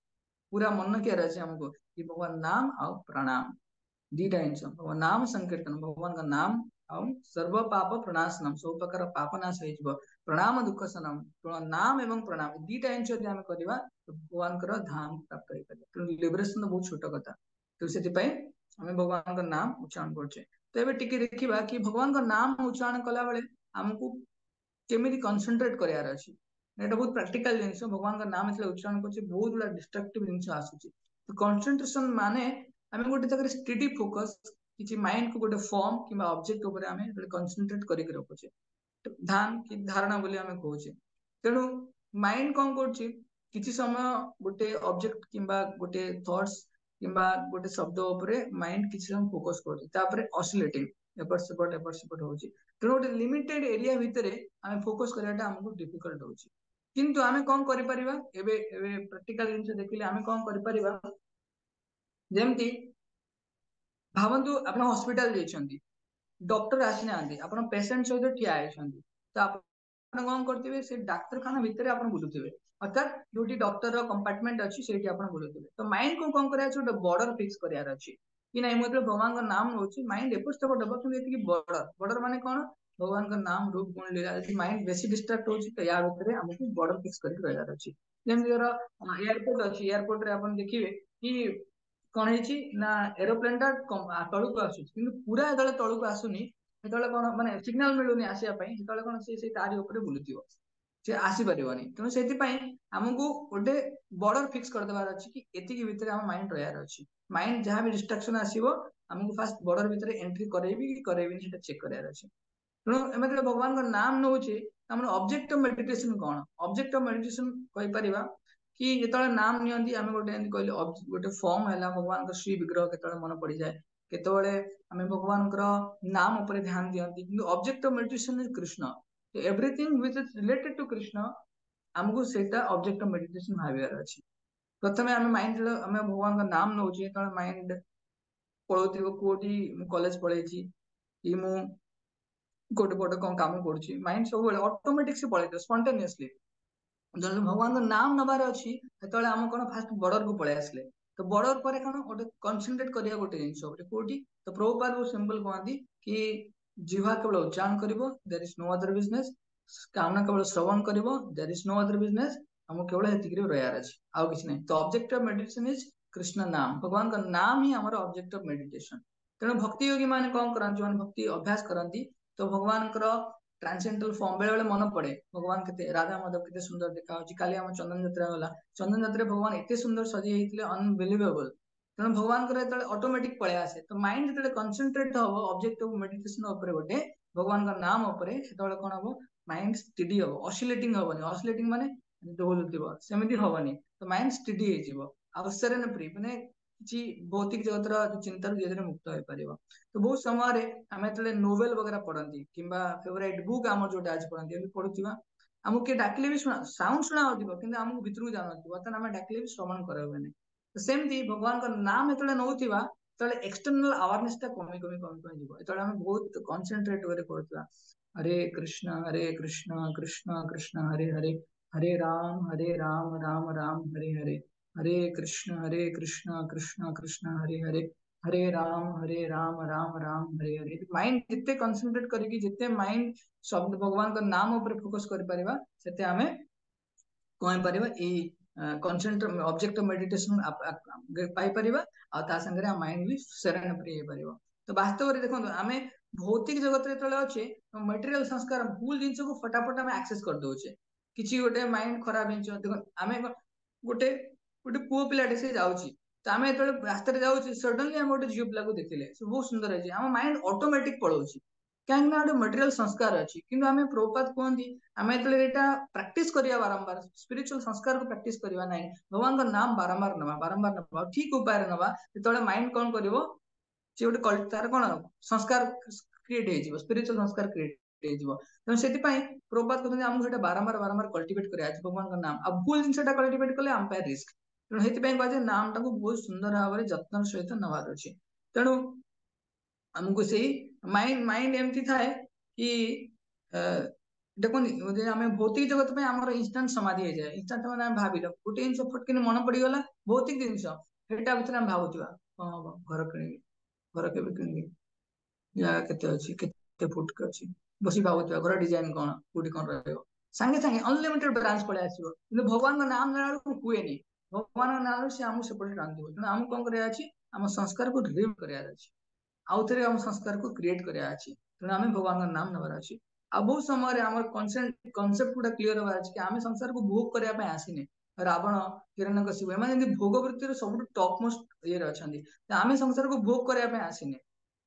पूरा मन रखियार अछि हमको कि भगवान नाम आ प्रणाम दीटा जिनिस भगवान नाम संकीर्तन भगवान का नाम ଆଉ सर्व पाप प्रणाशनम सब प्रकार पाप नाश हो प्रणाम दुख सनम नाम एवं प्रणाम दीटा जिनिस यदि आम करवा भगवान धाम प्राप्त हो तेणु लिबरेशन तो बहुत छोट कथा तो से आम भगवान का नाम उच्चारण करछे तो ये टिके देखिबा कि भगवान का नाम उच्चारण कला बेले हमको केमिति कंसंट्रेट करार अछि एटा बहुत प्रैक्टिकल जिनिस भगवान का नाम एतले उच्चारण करछे बहुत गुडा डिस्ट्रक्टिव जिनिस आसुची तो कंसंट्रेशन माने आमे गोटे जगह स्टडी फोकस किछि माइंड को गोटे फॉर्म किबा ऑब्जेक्ट ऊपर आमे कंसंट्रेट करिक रखुचे ध्यान कि धारणा बोली आमे कहूचे तेणु माइंड कोन करछि किछि समय गोटे ऑब्जेक्ट किबा गोटे थॉट्स किबा गोटे शब्द ऊपर माइंड किछि समय फोकस करछि तापर ऑसिलेटिंग एपट सेपट होछि तेणु गोटे लिमिटेड एरिया भितरे आमे फोकस कराटा हमको डिफिकल्ट होछि किंतु आमे कोन करि परिबा एबे एबे प्रैक्टिकल जिनिस देखिले आमे कोन करि परिबा जेमती भावन्तु आपण हॉस्पिटल जाइछन्ती डॉक्टर आसी नांदी आपण पेशेंट सहित ठिया आइछन्ती तो आपण कोन करथिबे से डाक्तरखाना भितरे आपण बुलुथिबे अर्थात जोटी डॉक्टर रो कंपार्टमेंट अछि सेठी आपण बुलुथिबे तो माइंड को कोन करिया छै बॉर्डर फिक्स करियार अछि कि नहीं मतलब भगवान का नाम होछि माइंड एपट सेपट हबो कि एतिकी बॉर्डर बॉर्डर माने कोन भगवान का नाम रूप गुण लीला यदि माइंड बेसी डिस्ट्रैक्ट होछि तो या भितरे हमको बॉर्डर फिक्स करिक रहियार अछि जेमति एयरपोर्ट अछि एयरपोर्ट रे आपण देखिबे कि कौन ना एरोप्लेन टा तलू को आसुची किंतु पूरा जो तलू को आसुनी सेतले कौन माने सिग्नल मिलुनी आसिया पई सेतले कौन से तारी ऊपर बुलुथिबो से आसी परिबनी तेणु से हमको गोटे बॉर्डर फिक्स कर देबार अछि कि एतिकी भितरे हम माइंड रहियार अछि माइंड जहां भी डिस्ट्रैक्शन आसीबो हमको फास्ट बॉर्डर भितरे एंट्री करेबी कि करेबी सेटा चेक करार अछि तेणु एमे भगवान का नाम नउचे हमर object of meditation cone object of meditation कहि परिबा कि जेतले नाम नियंती आमे गोटे एंती कहले गोटे फॉर्म हैला भगवान का श्री विग्रह केतले मन पड़ी जाए केतले आमे भगवान का नाम ऊपर ध्यान दियंती किंतु object of meditation is Krishna तो everything which is related to Krishna हमको सेटा ऑब्जेक्ट ऑफ मेडिटेशन भाबियार अछि प्रथमे आमे माइंड आमे भगवान का नाम नउचे त माइंड पळोथिबो कोठी कॉलेज पळेछि कि मु कोटे कोटे कोन काम करछि माइंड सब ऑटोमेटिक से पळेतो स्पॉन्टेनियसली जब भगवान का नाम नबार अछि सेतले हम कोन फास्ट बॉर्डर को पळे आसले तो बॉर्डर पर कोन गोटे कंसंट्रेट करिया गोटे जिंस गोटे कोठी तो प्रभुपाद वो सिंपल कहंती कि जिह्वा केवल उच्चारण करिवो there is no other business कामना केवल श्रवण करिवो there is no other business हम केवल हेतिकरी रहियार अछि आउ किछ नै तो object of meditation is Krishna नाम भगवान का नाम ही हमर ऑब्जेक्ट ऑफ मेडिटेशन तेणु भक्ति योगी माने कोन करन जो भक्ति अभ्यास करंती तो भगवान का ट्रांसेंडेंटल फॉर्म बेले बेले मन पड़े भगवान के राधा माधव के सुंदर देखा काली आम चंदन यात्रा गला चंदन यात्रा भगवान एते सुंदर सजी होते अनबिलीवेबल तेणु भगवान को ऑटोमेटिक पळे आसे तो माइंड जो कंसंट्रेट हम ऑब्जेक्ट ऑफ मेडिटेशन गोटे भगवान का नाम उपरे सेतले कोन हम माइंड स्टडी हम ऑसिलेटिंग हबनी ऑसिलेटिंग माने डोलुथिबो सेमिति हबनी तो माइंड स्टडी हे जिवो अवसरन फ्री माने किछि भौतिक जगतर चिंता धीरे मुक्त हो पारिबो तो बहुत समय रे आमे तले नोवेल वगैरह पढंती किबा फेवरेट बुक आम जोटा आज पढंती एबी पढुथिबा हमको किए डाकिले भी सुना साउंड सुना होथिबो किंतु हमको भितरु जानथिबो बर्तन आमे डाकिले भी श्रवण करबेनी तो सेमती भगवान का नाम एतले नउथिबा तले एक्सटर्नल अवेयरनेस ता कमी जिवो एतले हम बहुत कंसंट्रेट करे करथिबा हरे कृष्ण कृष्ण कृष्ण हरे हरे हरे राम राम राम हरे हरे हरे कृष्ण कृष्ण कृष्ण हरे हरे हरे राम राम राम हरे हरे माइंड जिते कंसंट्रेट करिकि जिते माइंड शब्द भगवान का नाम ऊपर फोकस कर परिबा सेते हमें कहि परिबा ए कंसंट्रेट ऑब्जेक्ट ऑफ मेडिटेशन पाई परिबा आ ता संगे माइंड भी सेरेन फ्री हे परिबा तो वास्तव रे देखो आमे भौतिक जगत रे तले अछि मटेरियल संस्कार भूल जिंस को फटाफट आमे एक्सेस कर दोचे किछि गोटे माइंड खराब जिंस देखो आमे गोटे गोटे पुओ पिलाटे से जाउची तो आमे एतले रास्ता रे जाउची सडनली हम गोटे झियो पिला को देखिले से बहुत सुंदर है हम माइंड ऑटोमेटिक पळौची कहीं ना गोटे मटेरियल संस्कार अछि किंतु आमे प्रभुपाद कहंती आमे एतले एटा प्रैक्टिस करिया बारंबार स्पिरिचुअल संस्कार को प्रैक्टिस करिवा नै भगवान का नाम बारंबार नबा ठीक उपाय रे नबा तळे माइंड कोन करिवो जे गोटे तार कोन संस्कार क्रिएट हे जिवो स्पिरिचुअल संस्कार क्रिएट हे जिवो तो सेति पई प्रभुपाद कहंती हमहु एटा बारंबार कल्टीवेट करिया भगवान का नाम अब भूल जिंसटा कल्टीवेट कले हम पे रिस्क ତେଣୁ ସେଥିପାଇଁ କୁହାଯାଏ ନାମ ଟାକୁ ବହୁତ ସୁନ୍ଦର ଭାବରେ ଯତ୍ନର ସହିତ ନେବାର ଅଛି। ତେଣୁ ଆମକୁ ସେଇ ମାଇंड ମାइंड ଏମିତି ଥାଏ କି ଅ, ଦେଖନ୍ତୁ ଯଦି ଆମେ ଭୌତିକ ଜଗତ ପାଇଁ ଆମର ଇନଷ୍ଟାଣ୍ଟ ସମାଧି ହେଇଯାଏ। ଇନଷ୍ଟାଣ୍ଟ ମାନେ ଆମେ ଭାବିଲ ଗୋଟେ ଜିନିଷ ଫଟକିନି ମନେ ପଡିଗଲା, ଭୌତିକ ଜିନିଷ ସେଇଟା ଭିତରେ ଆମେ ଭାବୁଥିବା କଣ ହବ, ଘର କିଣିବି, ଘର କେବେ କିଣିବି, ଜାଗା କେତେ ଅଛି, କେତେ ଫୁଟ ଅଛି, ବସି ଭାବୁଥିବା ଘର ଡିଜାଇନ କଣ, କୋଉଠି କଣ ରହିବ, ସାଙ୍ଗେ ସାଙ୍ଗେ ଅନଲିମିଟେଡ ବ୍ରାଞ୍ଚ ପଳେଇ ଆସିବ। କିନ୍ତୁ ଭଗବାନଙ୍କ ନାମ ନେଲା ବେଳକୁ ହୁଏନି। ଭଗବାନଙ୍କ ନାମରେ ସେ ଆମକୁ ସେପଟେ ଟାଣିଥିବ। ତେଣୁ ଆମକୁ କଣ କରିବାର ଅଛି, ଆମ ସଂସ୍କାରକୁ ରିଭିଭ କରିବାର ଅଛି, ଆଉ ଥରେ ଆମ ସଂସ୍କାରକୁ କ୍ରିଏଟ କରିବାର ଅଛି। ତେଣୁ ଆମେ ଭଗବାନଙ୍କ ନାମ ନେବାର ଅଛି। ଆଉ ବହୁତ ସମୟରେ ଆମର କନସେପ୍ଟ ଗୁଡା କ୍ଲିୟର ହବାର ଅଛି କି ଆମେ ସଂସାରକୁ ଭୋଗ କରିବା ପାଇଁ ଆସିନେ। ରାବଣ, ହିରଣ୍ୟକଶିପୁ ଏମାନେ ଯେମିତି ଭୋଗ ବୃତ୍ତିର ସବୁଠୁ ଟପ୍ ମୋଷ୍ଟ ଇଏରେ ଅଛନ୍ତି, ତ ଆମେ ସଂସାରକୁ ଭୋଗ କରିବା ପାଇଁ ଆସିନେ।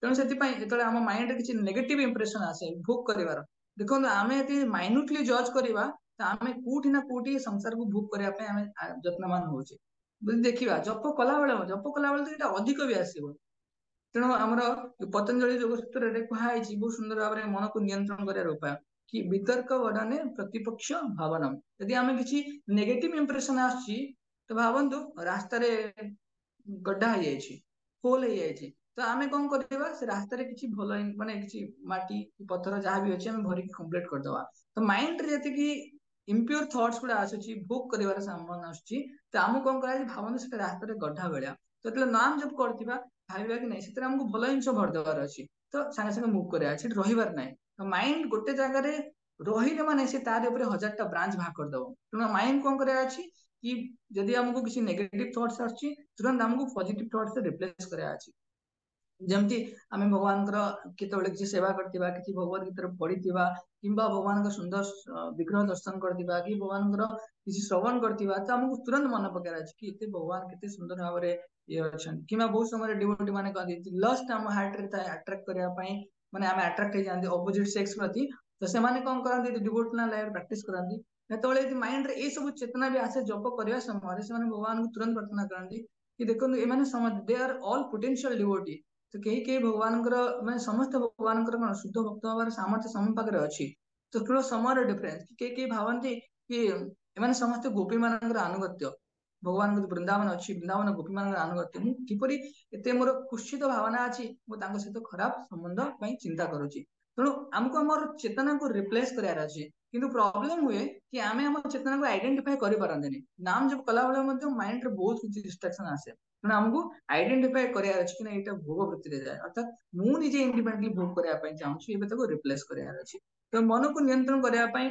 ତେଣୁ ସେଥିପାଇଁ ଯେତେବେଳେ ଆମ ମାଇଣ୍ଡରେ କିଛି ନେଗେଟିଭ ଇମ୍ପ୍ରେସନ ଆସେ ଭୋଗ କରିବାର, ଦେଖନ୍ତୁ ଆମେ ଯଦି ମାଇନ୍ୟୁଟଲି ଜଜ୍ କରିବା ତ ଆମେ କୋଉଠି ନା କୋଉଠି ସଂସାରକୁ ଭୋଗ କରିବା ପାଇଁ ଆମେ ଯତ୍ନବାନ ହଉଛେ। ଯଦି ଦେଖିବା ଜପ କଲା ବେଳେ ତ ଏଇଟା ଅଧିକ ବି ଆସିବ। ତେଣୁ ଆମର ପତଞ୍ଜଳି ଯୋଗ ସୂତ୍ରରେ କୁହାଯାଇଛି ବହୁତ ସୁନ୍ଦର ଭାବରେ ମନକୁ ନିୟନ୍ତ୍ରଣ କରିବାର ଉପାୟ କି ବିତର୍କ ବଡନେ ପ୍ରତିପକ୍ଷ ଭାବନମ। ଯଦି ଆମେ କିଛି ନେଗେଟିଭ ଇମ୍ପ୍ରେସନ ଆସୁଛି ତ ଭାବନ୍ତୁ ରାସ୍ତାରେ ଗଡ୍ଡା ହେଇଯାଇଛି, ହୋଲ ହେଇଯାଇଛି, ତ ଆମେ କଣ କରିବା, ସେ ରାସ୍ତାରେ କିଛି ଭଲ ମାନେ କିଛି ମାଟି ପଥର ଯାହା ବି ଅଛି ଆମେ ଭରିକି କମ୍ପ୍ଲିଟ କରିଦବା। ତ ମାଇଣ୍ଡରେ ଯେତିକି ଇମ୍ପ୍ୟୁର ଥଟ୍ସ ଗୁଡା ଆସୁଛି, ଭୋଗ କରିବାର ସମ୍ଭାବନା ଆସୁଛି, ତ ଆମକୁ କଣ କରାଯାଏ, ଭାବନ୍ତୁ ସେଟା ରାସ୍ତାରେ ଗଢା ଭଳିଆ। ଯେତେବେଳେ ନାମ ଜପ କରୁଥିବା ଭାବିବା କି ନାହିଁ ସେଥିରେ ଆମକୁ ଭଲ ଜିନିଷ ଭରିଦେବାର ଅଛି, ତ ସାଙ୍ଗେ ସାଙ୍ଗେ ମୁଭ୍ କରିବା ଅଛି, ସେଠି ରହିବାର ନାହିଁ। ତ ମାଇଣ୍ଡ ଗୋଟେ ଜାଗାରେ ରହିଲେ ମାନେ ସେ ତାରି ଉପରେ 1000ଟା ବ୍ରାଞ୍ଚ ବାହାର କରିଦବ। ତେଣୁ ମାଇଣ୍ଡ କଣ କରିବାର ଅଛି କି ଯଦି ଆମକୁ କିଛି ନେଗେଟିଭ ଥଟ୍ସ ଆସୁଛି ତୁରନ୍ତ ଆମକୁ ପଜିଟିଭ ଥଟ୍ସ ରିପ୍ଲେସ କରିବାର ଅଛି। ଯେମିତି ଆମେ ଭଗବାନଙ୍କର କେତେବେଳେ କିଛି ସେବା କରିଥିବା, କିଛି ଭଗବତ ଗୀତାରେ ପଢିଥିବା, କିମ୍ବା ଭଗବାନଙ୍କ ସୁନ୍ଦର ବିଗ୍ରହ ଦର୍ଶନ କରିଥିବା, କି ଭଗବାନଙ୍କର କିଛି ଶ୍ରବଣ କରିଥିବା, ତ ଆମକୁ ତୁରନ୍ତ ମନେ ପକେଇବାର ଅଛି କି ଏତେ ଭଗବାନ କେତେ ସୁନ୍ଦର ଭାବରେ ଇଏ ଅଛନ୍ତି। କିମ୍ବା ବହୁତ ସମୟରେ ଡିଭୋଟି ମାନେ କହନ୍ତି ଲଷ୍ଟ ଆମ ହାର୍ଟ ରେ ଥାଏ ଆଟ୍ରାକ୍ଟ କରିବା ପାଇଁ, ମାନେ ଆମେ ଆଟ୍ରାକ୍ଟ ହେଇଯାନ୍ତି ଅପୋଜିଟ ସେକ୍ସ ପ୍ରତି। ତ ସେମାନେ କଣ କରନ୍ତି, ଡିଭୋଟନାଲ ଲାଇଫ ପ୍ରାକ୍ଟିସ କରନ୍ତି, ଯେତେବେଳେ ମାଇଣ୍ଡ ରେ ଏଇ ସବୁ ଚେତନା ବି ଆସେ ଜପ କରିବା ସମୟରେ ସେମାନେ ଭଗବାନଙ୍କୁ ତୁରନ୍ତ ପ୍ରାର୍ଥନା କରନ୍ତି କି ଦେଖନ୍ତୁ ଏମାନେ ସମସ୍ତେ ଦେ ଆର୍ ଅଲ୍ ପୋଟେନ୍ସିଆଲ ଡିଭୋଟି। ତ କେହି କେହି ଭଗବାନଙ୍କର ମାନେ ସମସ୍ତେ ଭଗବାନଙ୍କର କଣ ଶୁଦ୍ଧ ଭକ୍ତ ହବାର ସାମର୍ଥ୍ୟ ସମ ପାଖରେ ଅଛି। ତ କେବଳ ସମୟର ଡିଫରେନ୍ସ। କେହି କେହି ଭାବନ୍ତି କି ଏମାନେ ସମସ୍ତେ ଗୋପୀ ମାନଙ୍କର ଆନୁଗତ୍ୟ, ଭଗବାନଙ୍କ ବୃନ୍ଦାବନ ଅଛି, ବୃନ୍ଦାବନ ଗୋପୀ ମାନଙ୍କର ଆନୁଗତ୍ୟ, ମୁଁ କିପରି ଏତେ ମୋର କୁଶ୍ଚିତ ଭାବନା ଅଛି ମୁଁ ତାଙ୍କ ସହିତ ଖରାପ ସମ୍ବନ୍ଧ ପାଇଁ ଚିନ୍ତା କରୁଛି। ତେଣୁ ଆମକୁ ଆମର ଚେତନାକୁ ରିପ୍ଲେସ କରିବାର ଅଛି। କିନ୍ତୁ ପ୍ରୋବ୍ଲେମ ହୁଏ କି ଆମେ ଆମ ଚେତନାକୁ ଆଇଡେଣ୍ଟିଫାଇ କରିପାରନ୍ତିନି। ନାମ ଜପ କଲାବେଳେ ମଧ୍ୟ ମାଇଣ୍ଡରେ ବହୁତ କିଛି ଡିଷ୍ଟ୍ରାକ୍ସନ ଆସେ। ତେଣୁ ଆମକୁ ଆଇଡେଣ୍ଟିଫାଇ କରିବାର ଅଛି କି ନା ଏଇଟା ଭୋଗ ବୃତ୍ତିରେ ଯାଏ, ଅର୍ଥାତ ମୁଁ ନିଜେ ଇଣ୍ଡିପେଣ୍ଡେଣ୍ଟଲି ଭୋଗ କରିବା ପାଇଁ ଚାହୁଁଛି, ଏବେ ତାକୁ ରିପ୍ଲେସ କରିବାର ଅଛି। ତ ମନକୁ ନିୟନ୍ତ୍ରଣ କରିବା ପାଇଁ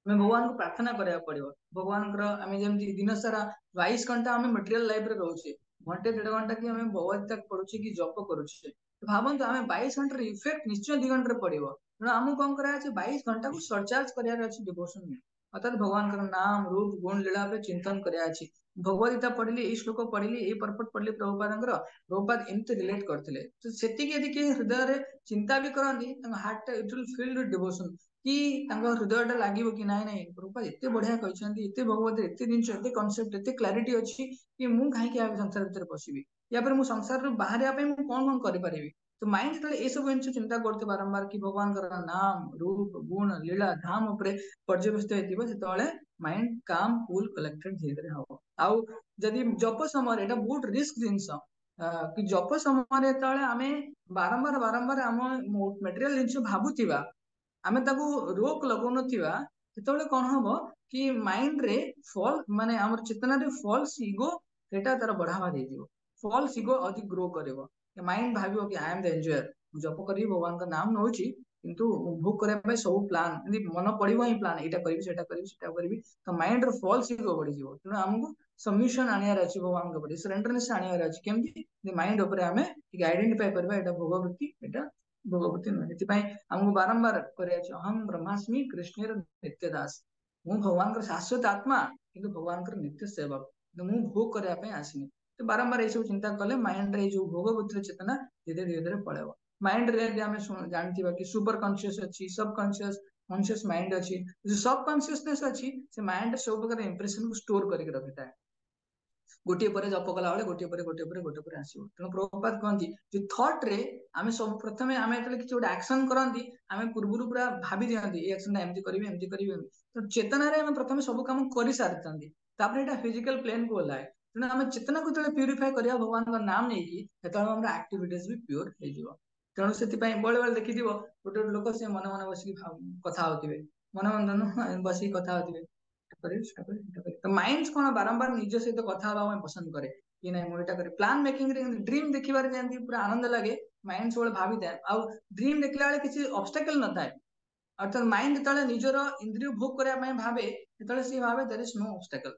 ଆମେ ଭଗବାନଙ୍କୁ ପ୍ରାର୍ଥନା କରିବାକୁ ପଡିବ। ଭଗବାନଙ୍କର ଆମେ ଯେମିତି ଦିନ ସାରା 22 ଘଣ୍ଟା ଆମେ ମେଟେରିଆଲ ଲାଇଫରେ ରହୁଛେ, ଘଣ୍ଟେ 1.5 ଘଣ୍ଟା କି ଆମେ ଭଗବତ ଗୀତା ପଢୁଛେ କି ଜପ କରୁଛେ, ଭାବନ୍ତୁ ଆମେ 22 ଘଣ୍ଟାର ଇଫେକ୍ଟ ନିଶ୍ଚୟ 2 ଘଣ୍ଟାରେ ପଡିବ। ତେଣୁ ଆମକୁ କଣ କରାର ଅଛି, 22 ଘଣ୍ଟାକୁ ସର୍ଚାର୍ଜ କରିବାର ଅଛି ଡିଭୋସନ, ଅର୍ଥାତ ଭଗବାନଙ୍କର ନାମ ରୂପ ଗୁଣ ଲୀଳା ଉପରେ ଚିନ୍ତନ କରିବାର ଅଛି। ଭଗବତ ଗୀତା ପଢିଲି, ଏଇ ଶ୍ଲୋକ ପଢିଲି, ଏଇ ପର୍ପଟ ପଢିଲି ପ୍ରଭୁପାଦଙ୍କର, ପ୍ରଭୁପାଦ ଏମିତି ରିଲେଟ କରିଥିଲେ, ତ ସେତିକି ଯଦି କିଏ ହୃଦୟରେ ଚିନ୍ତା ବି କରନ୍ତି ତାଙ୍କ ହାର୍ଟ ଟା ଇଟ ୱିଲ୍ ଫିଲ୍ଡ ୱିଥ୍ ଡିଭୋସନ, କି ତାଙ୍କ ହୃଦୟ ଟା ଲାଗିବ କି ନାଇଁ ନାଇଁ ପ୍ରଭୁପାଦ ଏତେ ବଢିଆ କହିଛନ୍ତି, ଏତେ ଭଗବତ ଏତେ ଜିନିଷ, ଏତେ କନସେପ୍ଟ, ଏତେ କ୍ଲାରିଟି ଅଛି କି ମୁଁ କାହିଁକି ସଂସାର ଭିତରେ ପଶିବି, ୟା ପରେ ମୁଁ ସଂସାରରୁ ବାହାରିବା ପାଇଁ ମୁଁ କଣ କଣ କରିପାରିବି। ତ ମାଇଣ୍ଡ ଯେତେବେଳେ ଏସବୁ ଜିନିଷ ଚିନ୍ତା କରୁଥିବ ବାରମ୍ବାର କି ଭଗବାନଙ୍କର ନାମ ରୂପ ଗୁଣ ଲୀଳା ଧାମ ଉପରେ ପର୍ଯ୍ୟବେସିତ ହେଇଥିବ, ସେତେବେଳେ ମାଇଣ୍ଡ କାମ କୁଲ କଲେକ୍ଟେଡ ଧୀରେ ଧୀରେ ହବ। ଆଉ ଯଦି ଜପ ସମୟରେ ଏଇଟା ବହୁତ ରିସ୍କ ଜିନିଷ, କି ଜପ ସମୟରେ ଯେତେବେଳେ ଆମେ ବାରମ୍ବାର ବାରମ୍ବାର ଆମ ମେଟେରିଆଲ ଜିନିଷ ଭାବୁଥିବା, ଆମେ ତାକୁ ରୋକ ଲଗଉନଥିବା, ସେତେବେଳେ କଣ ହବ କି ମାଇଣ୍ଡ ରେ ମାନେ ଆମର ଚେତନାରେ ଫଲ୍ସ ଇଗୋ ସେଟା ତାର ବଢାବା ଦେଇଯିବ। ଫଲ୍ସ ଇଗୋ ଅଧିକ ଗ୍ରୋ କରିବ। ମାଇଣ୍ଡ ଭାବିବ କି ଆଇ ଏମ ଦ ଏଞ୍ଜୟର, ମୁଁ ଜପ କରିବି ଭଗବାନଙ୍କ ନାମ ନଉଛି, କିନ୍ତୁ ଭୋଗ କରିବା ପାଇଁ ସବୁ ପ୍ଲାନ୍ ଏମିତି ମନ ପଡିବ ହିଁ, ପ୍ଲାନ୍ ଏଇଟା କରିବି ସେଇଟା କରିବି ସେଟା କରିବି, ତ ମାଇଣ୍ଡ ର ଫଲ୍ସ ଇଗୋ ବଢିଯିବ। ତେଣୁ ଆମକୁ ସବ୍ମିଶନ ଆଣିବାର ଅଛି ଭଗବାନଙ୍କ ପ୍ରତି, ସରେଣ୍ଡରନେସ ଆଣିବାର ଅଛି। କେମିତି, ମାଇଣ୍ଡ ଉପରେ ଆମେ ଟିକେ ଆଇଡେଣ୍ଟିଫାଇ କରିବା ଏଇଟା ଭୋଗବୃତ୍ତି, ଏଇଟା ଭୋଗବୃତ୍ତି ନୁହେଁ। ସେଥିପାଇଁ ଆମକୁ ବାରମ୍ବାର କରିବା ଅଛି ଅହମ ବ୍ରହ୍ମାସ୍ମି କୃଷ୍ଣର ନିତ୍ୟ ଦାସ, ମୁଁ ଭଗବାନଙ୍କର ଶାଶ୍ୱତ ଆତ୍ମା କିନ୍ତୁ ଭଗବାନଙ୍କର ନିତ୍ୟ ସେବକ, କିନ୍ତୁ ମୁଁ ଭୋଗ କରିବା ପାଇଁ ଆସିନି। ତ ବାରମ୍ବାର ଏଇ ସବୁ ଚିନ୍ତା କଲେ ମାଇଣ୍ଡରେ ଏଇ ଯୋଉ ଭୋଗବୃତ୍ତିର ଚେତନା ଧୀରେ ଧୀରେ ଧୀରେ ପଳେଇବ। ମାଇଣ୍ଡରେ ଯଦି ଆମେ ଜାଣିଥିବା କି ସୁପର କନସିୟସ ଅଛି, ସବ କନସିୟସ, କନସିୟସ ମାଇଣ୍ଡ ଅଛି, ଯୋଉ ସବ କନସିୟସନେସ ଅଛି ସେ ମାଇଣ୍ଡ ସବୁ ପ୍ରକାର ଇମ୍ପ୍ରେସନକୁ ଷ୍ଟୋର କରିକି ରଖିଥାଏ। गोटे पर जप कला बेले गोटे पर आसो तेणु प्रभुपाद कहती जो थॉट रे आमे सब प्रथमे आमे जतले किछि गोटे एक्शन करंती आमे पूर्वरु पूरा भाबी दियंती ए एक्शन एमती करिवे तो चेतना रे आमे प्रथमे सब काम करि सारतंती तापर एटा फिजिकल प्लेन को लाए तेणु आमे चेतना को जतले प्यूरिफाई करिया भगवान का नाम नै कि ततले हमरा एक्टिविटीज भी प्योर हे जिवो तेणु सेति पई बळे बळे देखि दिवो गोटे लोक से मन मन बसी कथा होतिबे मन मन बसी कथा होतिबे तो माइंड कौन बारंबार निज सहित कथा पसंद करे कि नहीं मुझे करे प्लान मेकिंग रे ड्रीम देखिबार जानती पूरा आनंद लगे माइंड सब भावी थाए आ ड्रीम देखला बेले किसी ऑब्स्टेकल न थाए अर्थात माइंड तले निजर इंद्रिय भोग करबा भावे तले सी भावे देयर इज नो ऑब्स्टेकल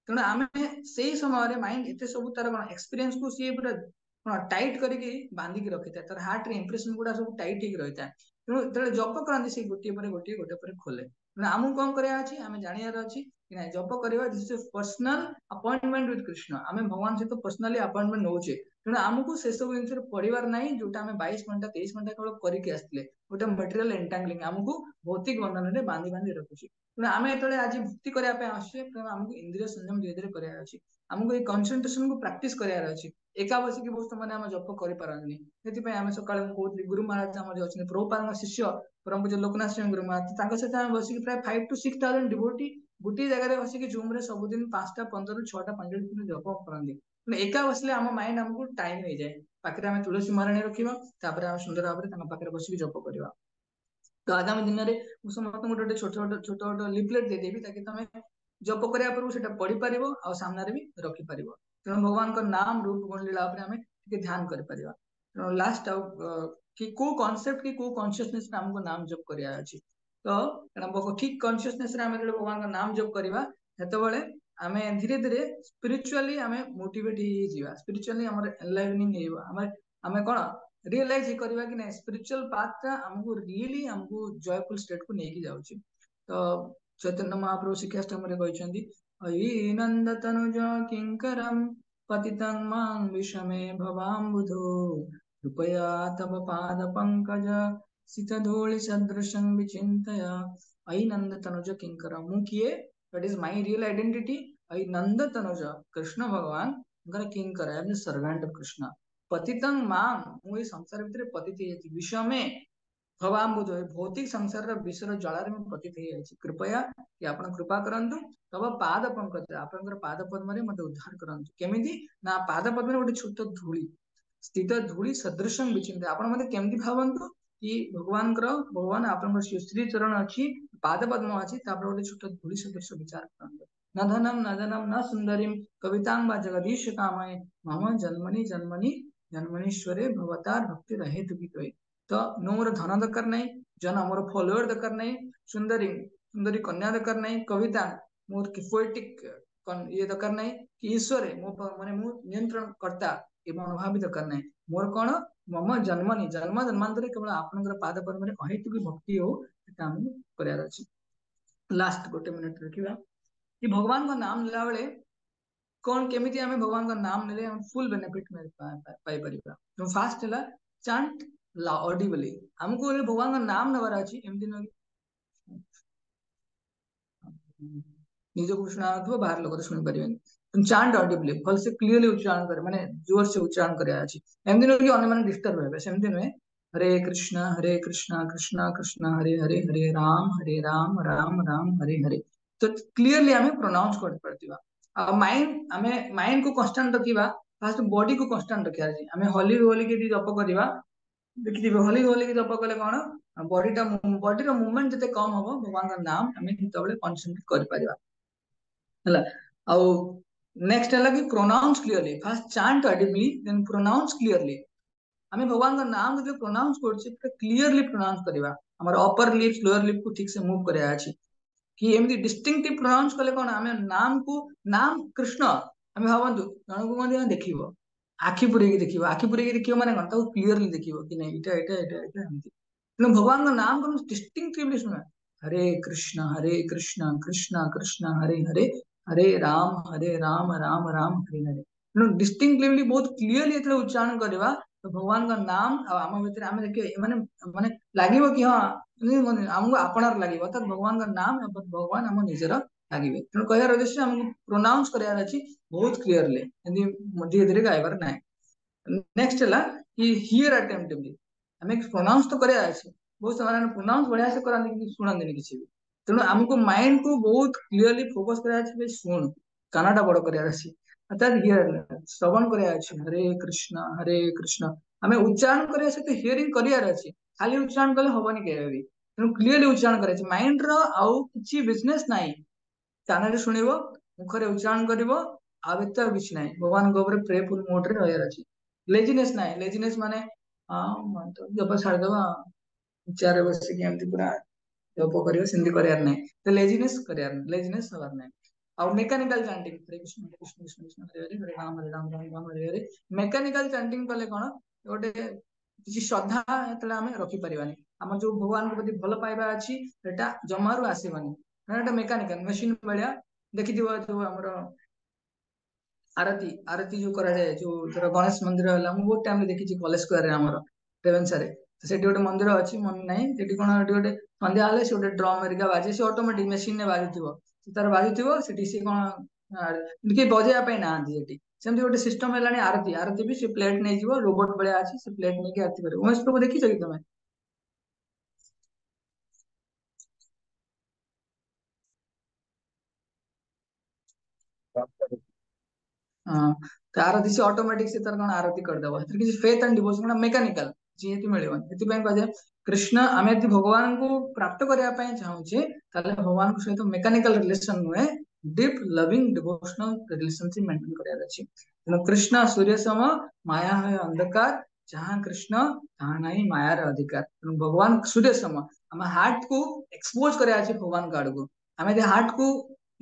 तेणु आमे सेही समय माइंड एते सब तार एक्सपीरियंस को सी पूरा टाइट करके बांधिकी रखी था तार हार्ट रे इंप्रेशन गुडा सब टाइट ही रही था तेणु जो जप करते से गोटे खोले तेणु आमको कौन कराया अच्छी आम जानवर अच्छी कि ना जप करवा this is personal appointment with Krishna आम भगवान सहित पर्सनाली अपॉइंटमेंट नौचे तेणु आमको से सब जिन पढ़ार ना जोटा आम 22 घंटा 23 घंटा केवल करके आसते गोटे मटेरियल एंटांगलिंग आमको भौतिक बंधन में बांधि बांधि रखुची तेणु आम जो आज भक्ति करने आसुचे तेणु आमको इंद्रिय संयम धीरे धीरे करार अच्छी आमको ये कंसंट्रेशन को प्राक्टिस करार अच्छी एका बसिक बहुत मैंने आम जप करें से आम सका कहते गुरु महाराज आम अच्छे प्रभुपाद शिष्य परम पूज्य लोकनाथ स्वामी गुरु महाराज सहित आम बसिक प्राय 5 to 6,000 डिवोटी गोटे जगह बसिक जूम रे सबुदिन 5टा 15 6टा 5टा जप करते एका बसले आम माइंड आमको टाइम हो जाए पाखे आम तुलसी माराणी रखा तापर आम सुंदर भाव में पाखे बसिक जप करवा तो आगामी दिन में समस्त गोटे छोट छोट छोट छोट लिफलेट देदेवी ताकि तुम जप करने पूर्व से पढ़ी पार आ सामने भी रखिपार तेणु भगवान का नाम रूप गुण लीला आम ध्यान कर लास्ट कि को कॉन्सेप्ट कि को कॉन्शियसनेस आमको नाम जप करार अच्छी तो ठीक कॉन्शियसनेस आम जो भगवान का नाम जप करवा सेतबेले आम धीरे धीरे स्पिरिचुअली आम मोटिवेट हो स्पिरिचुअली आम एनलाइवनिंग आम कौन रियलाइज करवा कि ना स्पिरिचुअल पाथ आमको रियली आमको जयफुल स्टेट को लेकिन जाऊँगी तो चैतन्य महाप्रभु शिक्षाष्टम कहते अयि नंद तनुज किंकरम पतितं मां विषमे भवाम्बुधो कृपया तव पाद पंकज सितधूलि सदृशं विचिन्तय अयि नंद तनुज किंकर मु किए that is my real identity अयि नंद तनुज कृष्ण भगवान किंकर I am the servant of Krishna पतितं मां मु संसार भितर पतित विषमे भवाम्बुध भौतिक संसार विषय जलार में पतित हो कृपया कि आप कृपा करंतु तब पाद पंकज आप पाद पद्म मत उद्धार करंतु केमिति ना पाद पद्म गोटे छोट धूली स्थित धूली सदृशं विचिंत आप केमती भावतु कि भगवान आप श्री चरण अच्छी पाद पद्म अच्छी गोटे छोट धूली सदृश विचार करते न धनम न जनम न सुंदरी कविता जगदीश कामय मम जन्मनि जन्मनि जन्मनीश्वरे भवतार भक्ति रहे तुकी तो नो मोर धन दरकार नहीं जन मोर फॉलोअर दरकार नहीं सुंदरी सुंदरी कन्या दरकार नहीं कविता मोर पोएटिक ये दरकार नहीं कि ईश्वर मो माने मु नियंत्रण करता ये मनोभाव दरकार नहीं मोर कौन मम जन्मनि जन्म जन्मांतर केवल आपनकर पाद पद्म रे अहेतुकी भक्ति हो काम करार अछि लास्ट गोटे मिनिट रखिबा कि भगवान का नाम लेला बेले कौन केमिति आमे भगवान का नाम लेले हम फुल बेनिफिट में पाई परिबा तो फास्ट हला चांट ऑडिबली हमको भगवान का नाम नबार अच्छी एमती न निज को शुणा बाहर लोग तो शुणी पारे तुम चांट ऑडिबली भल से क्लियरली उच्चारण करे माने जोर से उच्चारण करे अच्छी एमती नुह कि अन्य माने डिस्टर्ब हेबे सेमती नुहे हरे कृष्ण कृष्ण कृष्ण हरे हरे हरे राम राम राम हरे हरे तो क्लियरली आमे प्रोनाउंस कर परतिबा माइंड आमे माइंड को कांस्टेंट रखिबा फास्ट बॉडी को कांस्टेंट रखिया अछि आमे हॉली हॉली के जप करबा देखिए हली हली की जप कले कौन बॉडी मूवमेंट जिते कम हम भगवान का नाम आम जिते कनसेंट्रेट कर पारिबा हला आउ नेक्स्ट है कि pronounce clearly first chant audibly then pronounce clearly आम भगवान का नाम जो प्रोनाउंस कर क्लियरली प्रोनाउंस करबा हमर अपर लिप्स लोअर लिप को ठीक से मूव करया अछि कि एमती डिस्टिंक्टिव प्रोनाउंस कले कौन आम नाम को नाम कृष्ण आम भावतु जन को कहते देखिबो आखि पुरे देखियो माने कौन क्लियरली देखियो कि नहीं इटा इटा इटा इटा एमती तेणु भगवान का नाम को डिस्टिंक्टिवली सुना हरे कृष्ण कृष्ण कृष्ण हरे हरे हरे राम राम राम हरे हरे तेणु डिस्टिंक्टिवली बहुत क्लियरली एथले उच्चारण करबा तो भगवान का नाम आम भीतर आम देखिए माने माने लागिवो कि हां हमको आपणार लागिवो अर्थात भगवान का नाम भगवान आम निजर ଲାଗିବେ। ତେଣୁ କହିବାର ଉଦ୍ଦେଶ୍ୟ ଆମକୁ ପ୍ରୋନାଉंस କରିବାର ଅଛି बहुत क्लियरली, एमती धीरे धीरे गाइबार ना। नेक्स्ट है कि हियर अटेम्प्टिवली हमें प्रोनाउंस तो कराया अछि, बहुत सामान प्रोनाउंस बढ़िया से करांदी कि सुनांदी किछि भी। तेणु हमको माइंड को बहुत क्लियरली फोकस कराया अछि बे सुन कानाटा बड़ कराया अछि, अर्थात हियर श्रवण कराया अछि हरे कृष्ण हमें उच्चारण कराया से तो हियरिंग करियार अछि, खाली उच्चारण कले होबनी केबे भी। तेणु क्लियरली उच्चारण कराया अछि, माइंड रो आउ किछि बिजनेस नाही, कानरे सुनिबो मुखरे उच्चारण करिवो आ व्यतीत किछि नाही, भगवान गोबरे प्रेफुल मोड रे रहयर अछि। लेजीनेस नाही, लेजीनेस माने मन तो जब छाड़ दवा चार बस के एमती पूरा जप करियो सिंधी करियार नाही, तो लेजीनेस करियार लेजीनेस हवार नाही। और मेकानिकल चैंटिंग हरे कृष्ण कृष्ण कृष्ण कृष्ण हरे राम हरे राम राम राम हरे हरे, मेकानिकल चैंटिंग कले कोन गोटे किछि श्रद्धा एतले हमें रखि परिबानी, हम जो भगवान के प्रति भल पाइबा अछि एटा जमारू आसीबानी, एटा मेकानिकल मशीन भलिया देखिथिबो जो हमर आरती आरती जो करा जाए जो धर गणेश मंदिर है हम बहुत टाइम देखी कॉलेज स्क्वायर रे हमर रेवेन्सा रे, सेठी गोटे मंदिर अछि मन नाही, सेठी कोन गोटे संध्या हाले से गोटे ड्रम एरिका बाजे से ऑटोमेटिक मशीन ने बाजुथिबो, से तार बाजुथिबो सेठी से कोन के बजेया पे ना आंदी सेठी सेमती गोटे सिस्टम हेलानी। आरती आरती भी से प्लेट नै जीवो रोबोट भलिया अछि, से प्लेट नै के आरती करे। उमेश प्रभु देखि छै कि तमे? हाँ, तो आरती से ऑटोमेटिक से तर कौन आरती कर देबो, तर किसी फेथ एंड डिवोशन ना मैकेनिकल जेहेतु मिलिबन एति पय कहे कृष्ण आमे यदि भगवान को प्राप्त करिया पय चाहू छे ताले भगवान को सहित मैकेनिकल रिलेशन नुहे, deep loving devotional relationship maintain करिया अछि। तेणु कृष्ण सूर्य सम माया है अंधकार, जहां कृष्ण तहां नहीं माया रे अधिकार। तेणु भगवान सूर्य सम हम हार्ट को एक्सपोज करिया अछि भगवान का आड़ को, हमें हार्ट को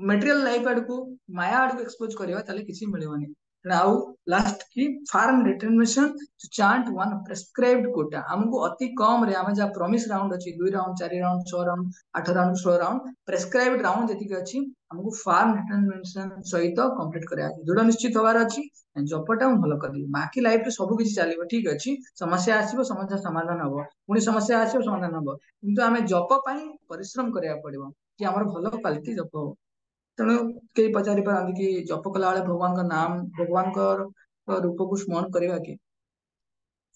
मटेरियल लाइफ आड़ को माया आड़ को एक्सपोज करिया ताले किसी मिलिबनी। आउ लास्ट की firm determination to chant one prescribed quota, हमको अति कम रे हम जा प्रॉमिस राउंड अछि 2 round 4 round 6 round 8 round 16 round prescribed round जति अछि हमको फार्म डिटरमिनेशन सहित कंप्लीट करिया अछि, दृढ़ निश्चित होबार अछि जपटा हम भलो करबी। बाकी लाइफ रे सब किछि चलिबो ठीक अछि, समस्या आसीबो समस्या समाधान हबो, पुनी समस्या आसीबो समाधान हबो, किंतु हमें जप पई परिश्रम करिया पड़िबो कि हमर भलो क्वालिटी जप हो। तेणु कई पचारि पारती कि जप कला बेले भगवान का नाम भगवान रूप को स्मरण करवा कि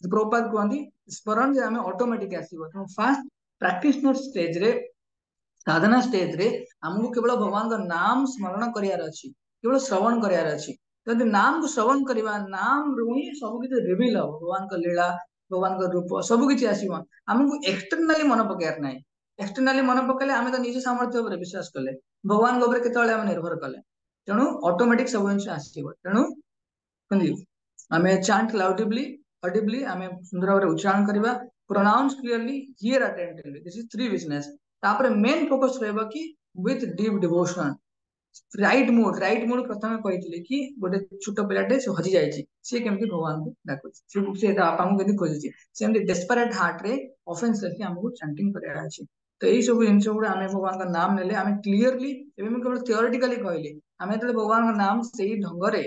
प्रभुपाद कहती स्मरण जे हमें ऑटोमेटिक आसीबो। तेणु फास्ट प्रैक्टिशनर स्टेज रे साधना स्टेज रे हमको केवल भगवान का नाम स्मरण करियार अछि, केवल श्रवण करियार अछि। जदि नाम को श्रवण करिवा नाम रू ही सब किछि रिवील हो, भगवान का लीला भगवान का रूप सब किछि आसीबो। हमको एक्सटर्नली मन पकेयार नाही, एक्सटर्नली मन पकेले हमें तो निज सामर्थ्य ऊपर विश्वास कले भगवान ऊपर केतले हम निर्भर कले, तेणु ऑटोमेटिक सब जिनिस आसीबो। तेणु आमे चांट लाउडली ऑडिबली आमे सुंदर भाବରେ उच्चारण करिवा, pronounce clearly hear attentively, this is three business. तापर मेन फोकस रहबो कि with deep devotion right mode प्रथम कहइतले कि गोटे छोट पिलाटे से हजि जायछि से केमति भगवान को डाकुछि से आपा को केमति खोजुछि सेमति डेस्परेट हार्ट रे ऑफेंस लेके हमको चैंटिंग करिया अछि। तो यही सब जिनिस गुड़ा आमे भगवान का नाम नेले आमे क्लियरली एबे मैं केवल थियोरेटिकली कहली आमे तले भगवान का नाम सेही ढंगरे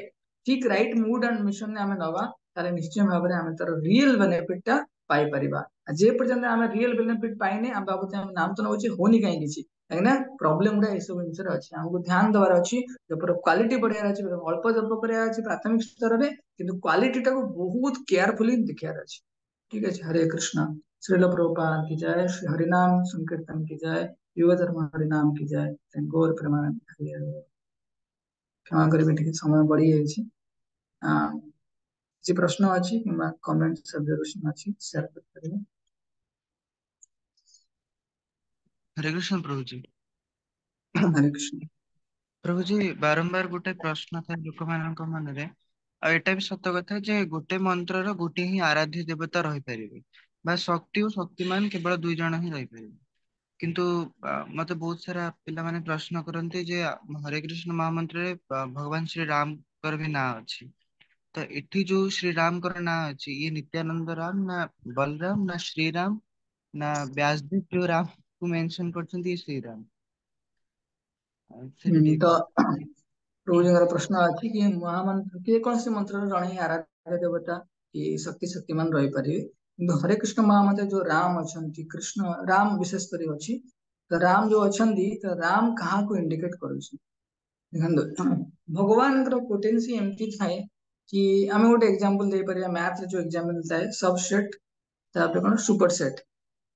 ठीक राइट मूड एंड मिशन ने आमे नवा ताले निश्चय भाबरे आमे तार रियल बेनिफिट टा पाई परिबा। जे पर्यंत आमे रियल बेनिफिट पाइने आम बाबूते हम नाम तो नउछि होनी काई किछि काईना प्रॉब्लम गुडा ए सब जिनिस अछि हमको ध्यान देवार अछि जपर क्वालिटी बढ़िया अछि अल्प जप करिया अछि प्राथमिक स्तर रे किंतु क्वालिटी टा को बहुत केयरफुली देखियार अछि। ठीक है, हरे कृष्णा। श्रील प्रभुपाद की जय, श्री हरिनाम संकीर्तन की जय, युग धर्म हरिनाम की जय, गौर प्रेमानंद हरि हरि। क्षमा करिबे ଟିକେ समय बढ़ी जायछि, କିଛି ପ୍ରଶ୍ନ ଅଛି କିମ୍ବା କମେଣ୍ଟ ସବଜେକ୍ସନ ଅଛି ସେୟାର କରିପାରିବେ। हरे कृष्ण प्रभु जी। हरे कृष्ण। प्रभु जी बारंबार गोटे प्रश्न था लोक ମାନଙ୍କ ମନରେ ଆଉ ଏଟା ବି ସତ କଥା ଯେ ଗୋଟେ ମନ୍ତ୍ରର ଗୋଟିଏ ହିଁ ଆରାଧ୍ୟ ଦେବତା ରହିପାରିବେ ବା ଶକ୍ତି ଓ ଶକ୍ତିମାନ କେବଳ ଦୁଇ ଜଣ ହିଁ ରହିପାରିବେ। କିନ୍ତୁ ମତେ ବହୁତ ସାରା ପିଲାମାନେ ପ୍ରଶ୍ନ କରନ୍ତି ଯେ ହରେ କୃଷ୍ଣ ମହାମନ୍ତ୍ରରେ ଭଗବାନ ଶ୍ରୀ ରାମଙ୍କର ବି ନାଁ ଅଛି। ତ ଏଠି ଯୋଉ ଶ୍ରୀ ରାମଙ୍କର ନାଁ ଅଛି ଇଏ ନିତ୍ୟାନନ୍ଦ ରାମ ନା ବଲରାମ ନା ଶ୍ରୀରାମ ନା ବ୍ୟାସଦେବ ଯୋଉ ରାମ କୁ ମେନସନ କରିଛନ୍ତି ଇଏ ଶ୍ରୀରାମ? ସେଟା ଟିକେ ତ କହିବେ। ପ୍ରଭୁଜୀଙ୍କର ପ୍ରଶ୍ନ ଅଛି କି ମହାମନ୍ତ୍ର କିଏ କୌଣସି ମନ୍ତ୍ରର ଜଣେ ହିଁ ଆରାଧ୍ୟ ଦେବତା କି ଶକ୍ତି ଶକ୍ତିମାନ ରହିପାରିବେ, କିନ୍ତୁ ହରେ କୃଷ୍ଣ ମହାମନ୍ତ୍ର ଯୋଉ ରାମ ଅଛନ୍ତି କୃଷ୍ଣ ରାମ ବିଶେଷ କରି ଅଛି तो राम जो अछंती तो राम कहाँ को इंडिकेट करूछि देखंदो भगवान पोटेंसी एमती थाए कि आम गोटे एग्जांपल दे परिया मैथ जो एग्जांपल थाए सबसेट तापर कोन सुपरसेट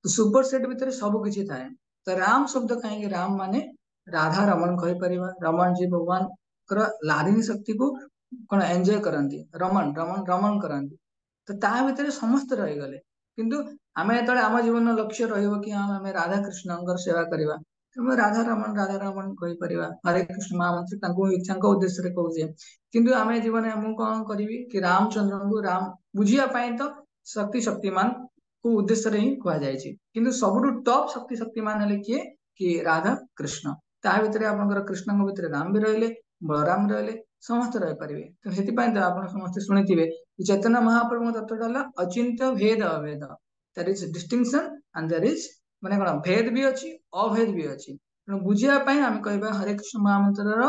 तो सुपरसेट भितर सब किछि थाए तो राम शब्द कहीं राम माने राधा रमण कहि परिबा रमण जी भगवान लादिनी शक्ति को कोन एंजॉय करंती रमण रमण रमण करंती तो ता भितर समस्त रही गले किंतु आमे जेतले आम जीवन लक्ष्य रहइबो कि आमे राधा कृष्णଙ୍କର सेवा करिबा ଆମେ ରାଧା ରମଣ କହିପାରିବା ହରେ କୃଷ୍ଣ ମହାମନ୍ତ୍ର ତାଙ୍କୁ ଇଚ୍ଛାଙ୍କ ଉଦ୍ଦେଶ୍ୟରେ କହୁଛେ କିନ୍ତୁ ଆମେ ଜୀବନରେ ମୁଁ କଣ କରିବି କି ରାମଚନ୍ଦ୍ରଙ୍କୁ ରାମ ବୁଝିବା ପାଇଁ ତ ଶକ୍ତି ଶକ୍ତିମାନ କୁ ଉଦ୍ଦେଶ୍ୟରେ ହିଁ କୁହାଯାଇଛି କିନ୍ତୁ ସବୁଠୁ ଟପ୍ ଶକ୍ତି ଶକ୍ତିମାନ ହେଲେ କିଏ କି ରାଧା କୃଷ୍ଣ ତା ଭିତରେ ଆପଣଙ୍କର କୃଷ୍ଣଙ୍କ ଭିତରେ ରାମ ବି ରହିଲେ ବଳରାମ ରହିଲେ ସମସ୍ତେ ରହିପାରିବେ ତ ସେଥିପାଇଁ ତ ଆପଣ ସମସ୍ତେ ଶୁଣିଥିବେ ଚୈତନ୍ୟ ମହାପ୍ରଭୁଙ୍କ ତତ୍ତ୍ୱଟା ହେଲା ଅଚିନ୍ତ୍ୟ ଭେଦ ଅଭେଦ that is distinction and there is ମାନେ କଣ ଭେଦ ବି ଅଛି ଅଭେଦ ବି ଅଛି ତେଣୁ ବୁଝିବା ପାଇଁ ଆମେ କହିବା ହରେ କୃଷ୍ଣ ମହାମନ୍ତ୍ରର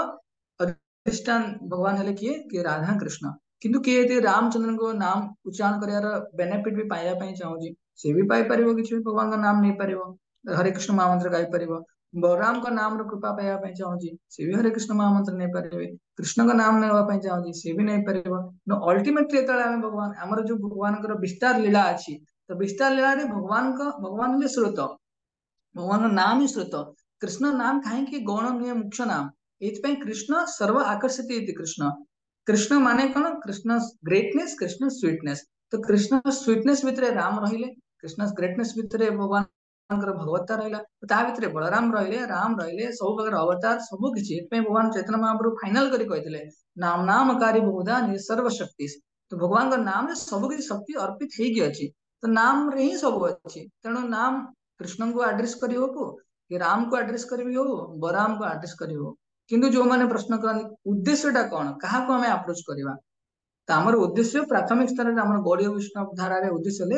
ଅଧିଷ୍ଠାନ ଭଗବାନ ହେଲେ କିଏ କି ରାଧା କୃଷ୍ଣ କିନ୍ତୁ କିଏ ଯଦି ରାମଚନ୍ଦ୍ରଙ୍କ ନାମ ଉଚ୍ଚାରଣ କରିବାର ବେନିଫିଟ ବି ପାଇବା ପାଇଁ ଚାହୁଁଛି ସେ ବି ପାଇପାରିବ କିଛି ବି ଭଗବାନଙ୍କ ନାମ ନେଇପାରିବ ହରେ କୃଷ୍ଣ ମହାମନ୍ତ୍ର ଗାଇପାରିବ ବଳରାମଙ୍କ ନାମର କୃପା ପାଇବା ପାଇଁ ଚାହୁଁଛି ସେ ବି ହରେ କୃଷ୍ଣ ମହାମନ୍ତ୍ର ନେଇପାରିବେ କୃଷ୍ଣଙ୍କ ନାମ ନେବା ପାଇଁ ଚାହୁଁଛି ସେ ବି ନେଇପାରିବ ଅଲ୍ଟିମେଟଲି ଯେତେବେଳେ ଆମେ ଭଗବାନ ଆମର ଯୋଉ ଭଗବାନଙ୍କର ବିସ୍ତାର ଲୀଳା ଅଛି ତ ବିସ୍ତାର ଲୀଳାରେ ଭଗବାନ ହେଲେ ସ୍ରୋତ ଭଗବାନଙ୍କ ନାମ ହିଁ ସ୍ରୋତ କୃଷ୍ଣ ନାମ କାହିଁକି ଗୌଣ ନୁହେଁ ମୁଖ୍ୟ ନାମ ଏଇଥିପାଇଁ କୃଷ୍ଣ ସର୍ବ ଆକର୍ଷିତ ଇତି କୃଷ୍ଣ କୃଷ୍ଣ ମାନେ କଣ କୃଷ୍ଣ ଗ୍ରେଟନେସ୍ କୃଷ୍ଣ ସ୍ୱିଟନେସ୍ ତ କୃଷ୍ଣ ସ୍ୱିଟନେସ୍ ଭିତରେ ରାମ ରହିଲେ କୃଷ୍ଣ ଗ୍ରେଟନେସ୍ ଭିତରେ ଭଗବାନଙ୍କର ଭଗବତ୍ତା ରହିଲା ତା ଭିତରେ ବଳରାମ ରହିଲେ ରାମ ରହିଲେ ସବୁ ପ୍ରକାର ଅବତାର ସବୁ କିଛି ଏଥିପାଇଁ ଭଗବାନ ଚୈତନ୍ୟ ମହାପ୍ରଭୁ ଫାଇନାଲ କରି କହିଥିଲେ ନାମ ନାମକାରୀ ବହୁଧା ସର୍ବ ଶକ୍ତି ତ ଭଗବାନଙ୍କ ନାମରେ ସବୁ କିଛି ଶକ୍ତି ଅର୍ପିତ ହେଇକି ଅଛି ତ ନାମରେ ହିଁ ସବୁ ଅଛି ତେଣୁ ନାମ କୃଷ୍ଣଙ୍କୁ ଆଡ୍ରେସ କରି ହବ କି ରାମକୁ ଆଡ୍ରେସ କରିବି ହଉ ବଳରାମକୁ ଆଡ୍ରେସ କରି ହଉ କିନ୍ତୁ ଯୋଉମାନେ ପ୍ରଶ୍ନ କରନ୍ତି ଉଦ୍ଦେଶ୍ୟଟା କଣ କାହାକୁ ଆମେ ଆପ୍ରୋଚ କରିବା ତ ଆମର ଉଦ୍ଦେଶ୍ୟ ପ୍ରାଥମିକ ସ୍ତରରେ ଆମର ଗୌଡୀୟ ବୈଷ୍ଣବ ଧାରାରେ ଉଦ୍ଦେଶ୍ୟ ହେଲେ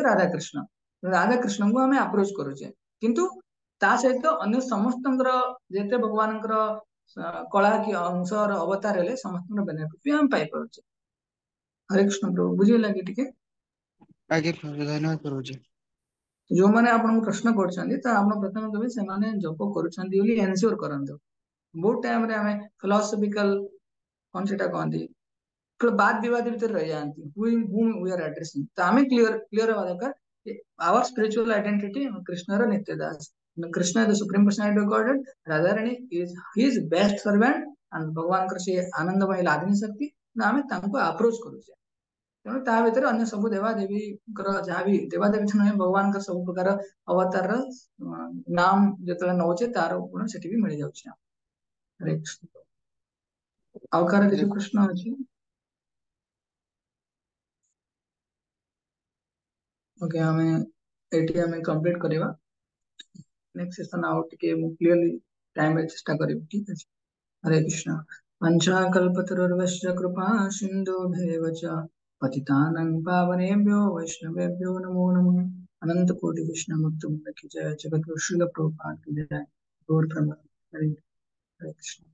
ରାଧାକୃଷ୍ଣଙ୍କୁ ଆମେ ଆପ୍ରୋଚ କରୁଛେ କିନ୍ତୁ ତା ସହିତ ଅନ୍ୟ ସମସ୍ତଙ୍କର ଯେତେ ଭଗବାନଙ୍କର କଳା କି ଅଂଶର ଅବତାର ହେଲେ ସମସ୍ତଙ୍କର ବେନିଫିଟ ବି ଆମେ ପାଇପାରୁଛେ ହରେ କୃଷ୍ଣ ପ୍ରଭୁ ବୁଝିଗଲା କି ଟିକେ ଆଜ୍ଞା ପ୍ରଭୁ ଧନ୍ୟବାଦ ପ୍ରଭୁଜୀ। ଯୋଉମାନେ ଆପଣଙ୍କୁ ପ୍ରଶ୍ନ କରୁଛନ୍ତି ତ ଆପଣ ପ୍ରଥମେ କହିବେ ସେମାନେ ଜପ କରୁଛନ୍ତି ବୋଲି ଏନସିଓର କରନ୍ତୁ ବହୁତ ଟାଇମରେ ଆମେ ଫିଲୋସଫିକାଲ କଣ ସେଟା କହନ୍ତି ବାଦ ବିବାଦ ଭିତରେ ରହିଯାଆନ୍ତି whom we are addressing ତ ଆମେ କ୍ଲିୟର ହେବା ଦରକାର our spiritual identity କୃଷ୍ଣର ନିତ୍ୟ Das Krishna is the supreme personality of Godhead Radharani is his best servant and ଭଗବାନଙ୍କର ସେ ଆନନ୍ଦମୟ ଲାଦିନୀ ଶକ୍ତି ଆମେ ତାଙ୍କୁ ଆପ୍ରୋଚ କରୁଛେ ତେଣୁ ତା ଭିତରେ ଅନ୍ୟ ସବୁ ଦେବାଦେବୀଙ୍କର ଯାହାବି ଦେବାଦେବୀ ନୁହେଁ ଭଗବାନଙ୍କର ସବୁ ପ୍ରକାର ଅବତାରର ନାମ ଯେତେବେଳେ ନଉଛେ ତାର ଗୁଣ ସେଠି ବି ମିଳିଯାଉଛି ହରେ କୃଷ୍ଣ ଆଉ କାହାର କିଛି ପ୍ରଶ୍ନ ଅଛି ଓକେ ଆମେ ଏଠି ଆମେ କମ୍ପ୍ଲିଟ କରିବା ନେକ୍ସଟ ସେସନ ଆଉ ଟିକେ ମୁଁ କ୍ଲିୟରଲି ଟାଇମରେ ଚେଷ୍ଟା କରିବି ଠିକ ଅଛି हरे कृष्ण पंचाकल्पतरुर्वश्च कृपा सिन्धुभ्येव च पतितानं पावनेभ्यो वैष्णवेभ्यो नमो नमः अनंत कोटि विष्णु मुक्त जय जगत श्रील प्रभुपाद की जय गौर ब्रह्म हरे हरे कृष्ण